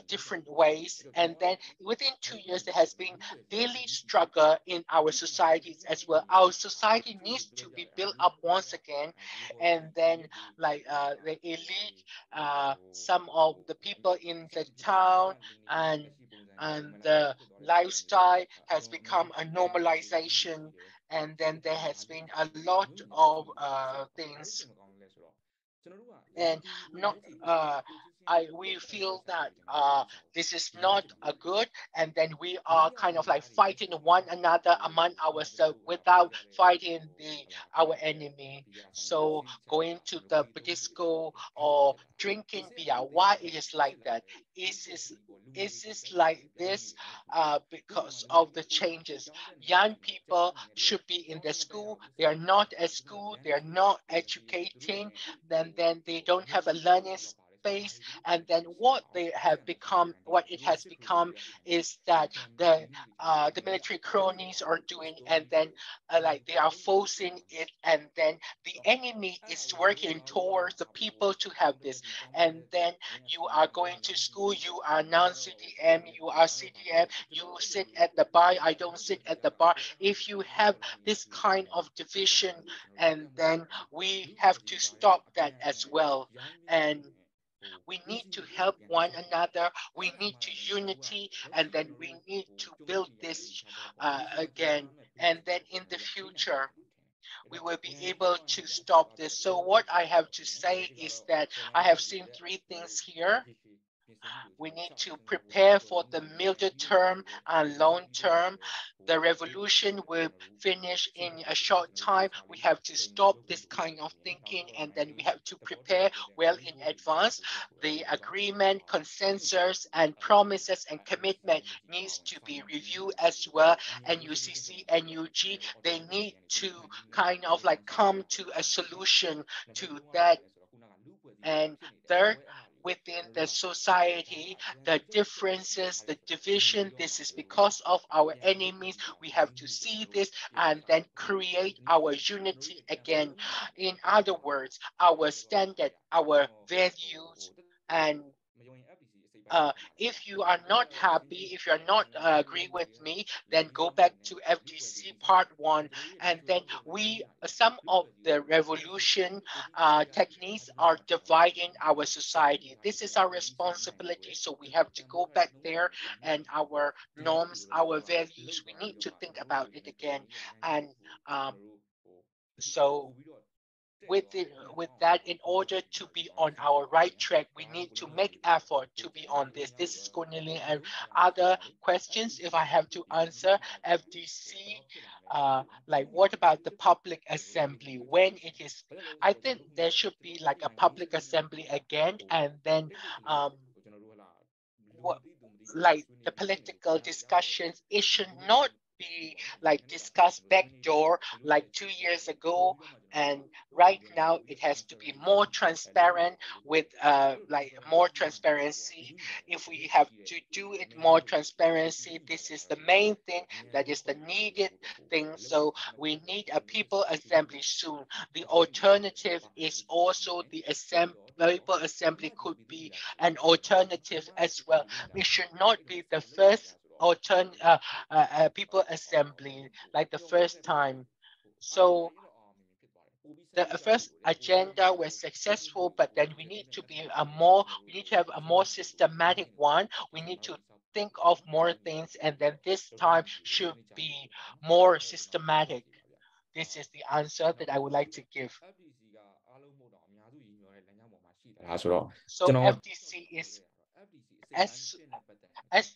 different ways. And then within 2 years, there has been daily struggle in our societies as well. Our society needs to be built up once again. And then like the elite, some of the people in the town, and the lifestyle has become a normalization. And then there has been a lot of things, and not we feel that this is not a good, and then we are kind of like fighting one another among ourselves without fighting our enemy. So going to the disco or drinking beer, why it is like that? Is this like this because of the changes? Young people should be in the school. They are not at school. They are not educating. Then they don't have a learning space. And then what they have become, what it has become, is that the military cronies are doing, and then like they are forcing it, and then the enemy is working towards the people to have this. And then you are going to school, you are non-CDM, you are CDM, you sit at the bar, I don't sit at the bar. If you have this kind of division, and then we have to stop that as well. And we need to help one another. We need to unity, and then we need to build this again. And then in the future, we will be able to stop this. So what I have to say is that I have seen three things here. We need to prepare for the middle term and long term. The revolution will finish in a short time. We have to stop this kind of thinking, and then we have to prepare well in advance. The agreement, consensus, and promises and commitment needs to be reviewed as well. And UCC and UG, they need to kind of like come to a solution to that. And third, within the society, the differences, the division. This is because of our enemies. We have to see this and then create our unity again. In other words, our standard, our values, and if you are not happy, if you're not agree with me, then go back to FDC part 1, and then some of the revolution techniques are dividing our society. This is our responsibility, so we have to go back there, and our norms, our values, we need to think about it again. And um, so with that, in order to be on our right track, we need to make effort to be on this. This is Cornelia, and other questions if I have to answer. FDC, like what about the public assembly when it is, I think there should be like a public assembly again, and then what, like the political discussions, it should not be like discussed backdoor like 2 years ago, and right now it has to be more transparent with like more transparency. If we have to do it more transparency, this is the main thing, that is the needed thing. So we need a people assembly soon. The alternative is also the people assembly could be an alternative as well. We should not be the first people assembly like the first time. So the first agenda was successful, but then we need to be we need to have a more systematic one. We need to think of more things, and then this time should be more systematic. This is the answer that I would like to give. So FTC is as as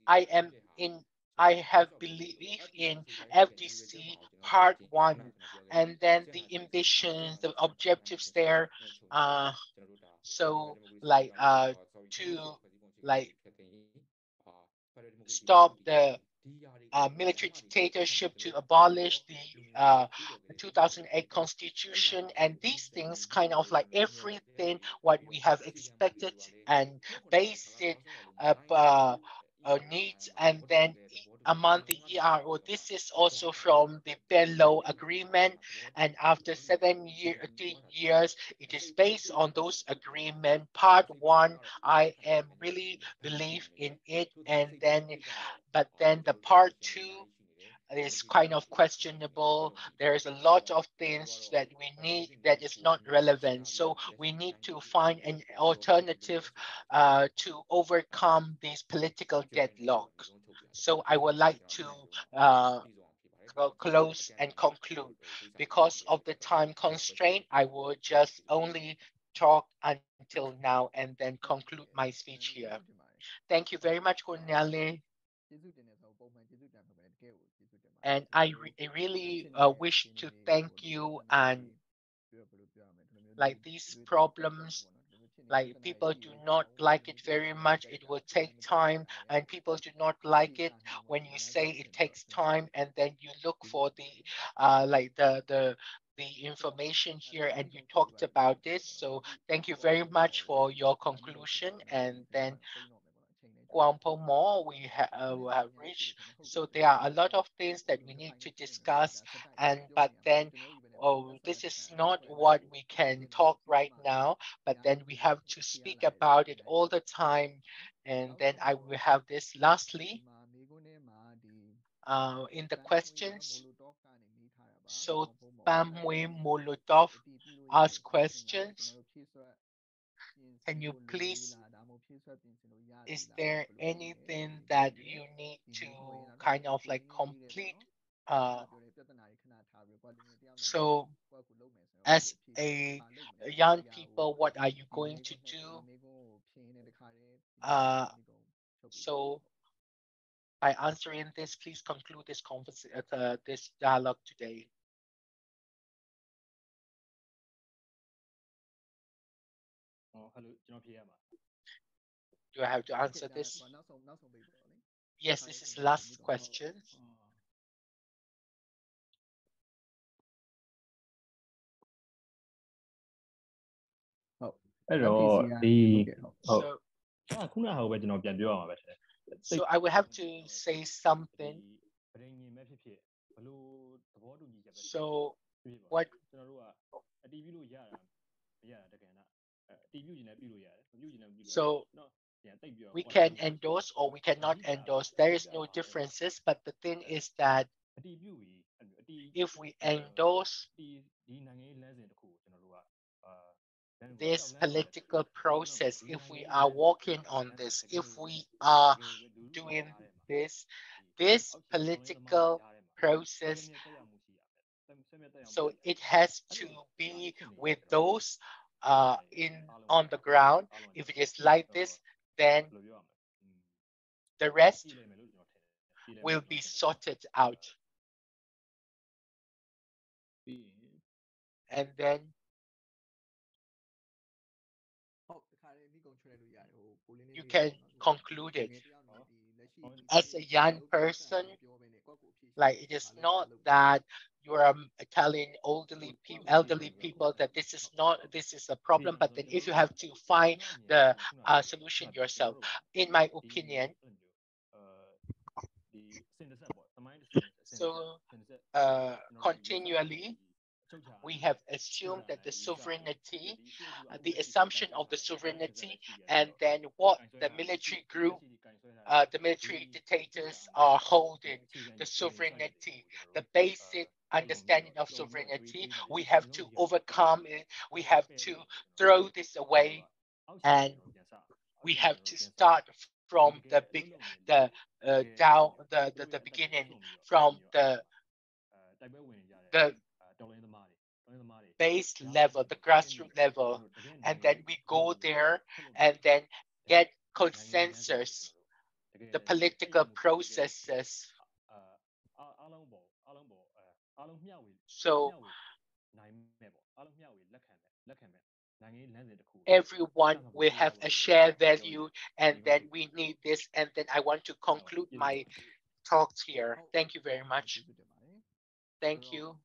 I am in, I have belief in FDC part 1, and then the ambitions, the objectives there. Uh, so like to like stop the military dictatorship, to abolish the 2008 constitution, and these things kind of like everything what we have expected and basic needs, and then among the ERO, this is also from the Benlow Agreement, and after 7 years, it is based on those agreement. Part 1, I am really believe in it, and then but then the part 2 is kind of questionable. There's a lot of things that we need that is not relevant. So we need to find an alternative to overcome these political deadlocks. So I would like to close and conclude. Because of the time constraint, I will just only talk until now and then conclude my speech here. Thank you very much, Cornelia. And I really wish to thank you. And like these problems, like people do not like it very much. It will take time, and people do not like it when you say it takes time, and then you look for the like the information here, and you talked about this. So thank you very much for your conclusion. And then Guampo Mall we have reached. So there are a lot of things that we need to discuss, and but then this is not what we can talk right now, but then we have to speak about it all the time. And then I will have this lastly in the questions. So Pamwe Molotov ask questions. Can you please, is there anything that you need to kind of like complete? Uh, so as a young people, what are you going to do? Uh, so by answering this, please conclude this this dialogue today. Do I have to answer this? Yes, this is last question. အဲ့တော့ဒီ So so I will have to say something. So what so we can endorse or we cannot endorse. There is no differences, but the thing is that if we endorse this political process, if we are working on this, if we are doing this political process, so it has to be with those on the ground. If it is like this, then the rest will be sorted out. And then you can conclude it. As a young person, like it is not that you are telling elderly people that this is a problem, but then if you have to find the solution yourself. In my opinion, so continually we have assumed that the sovereignty, the assumption of the sovereignty, and then what the military group, the military dictators are holding, the sovereignty, the basic understanding of sovereignty. We have to overcome it. We have to throw this away, and we have to start from the beginning, from the base level, the grassroots level, and then we go there and then get consensus, the political processes. So everyone will have a shared value, and then we need this. And then I want to conclude my talks here. Thank you very much. Thank you.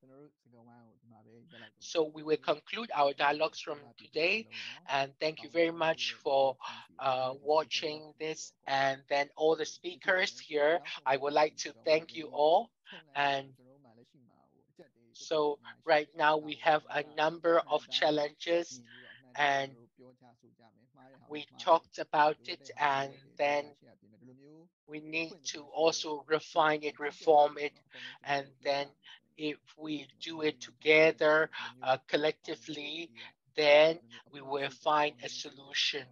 So we will conclude our dialogues from today, and thank you very much for watching this. And then all the speakers here, I would like to thank you all. And so right now we have a number of challenges, and we talked about it, and then we need to also refine it, reform it, and then if we do it together collectively, then we will find a solution.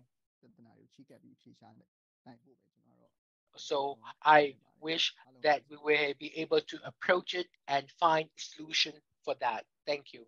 So I wish that we will be able to approach it and find a solution for that. Thank you.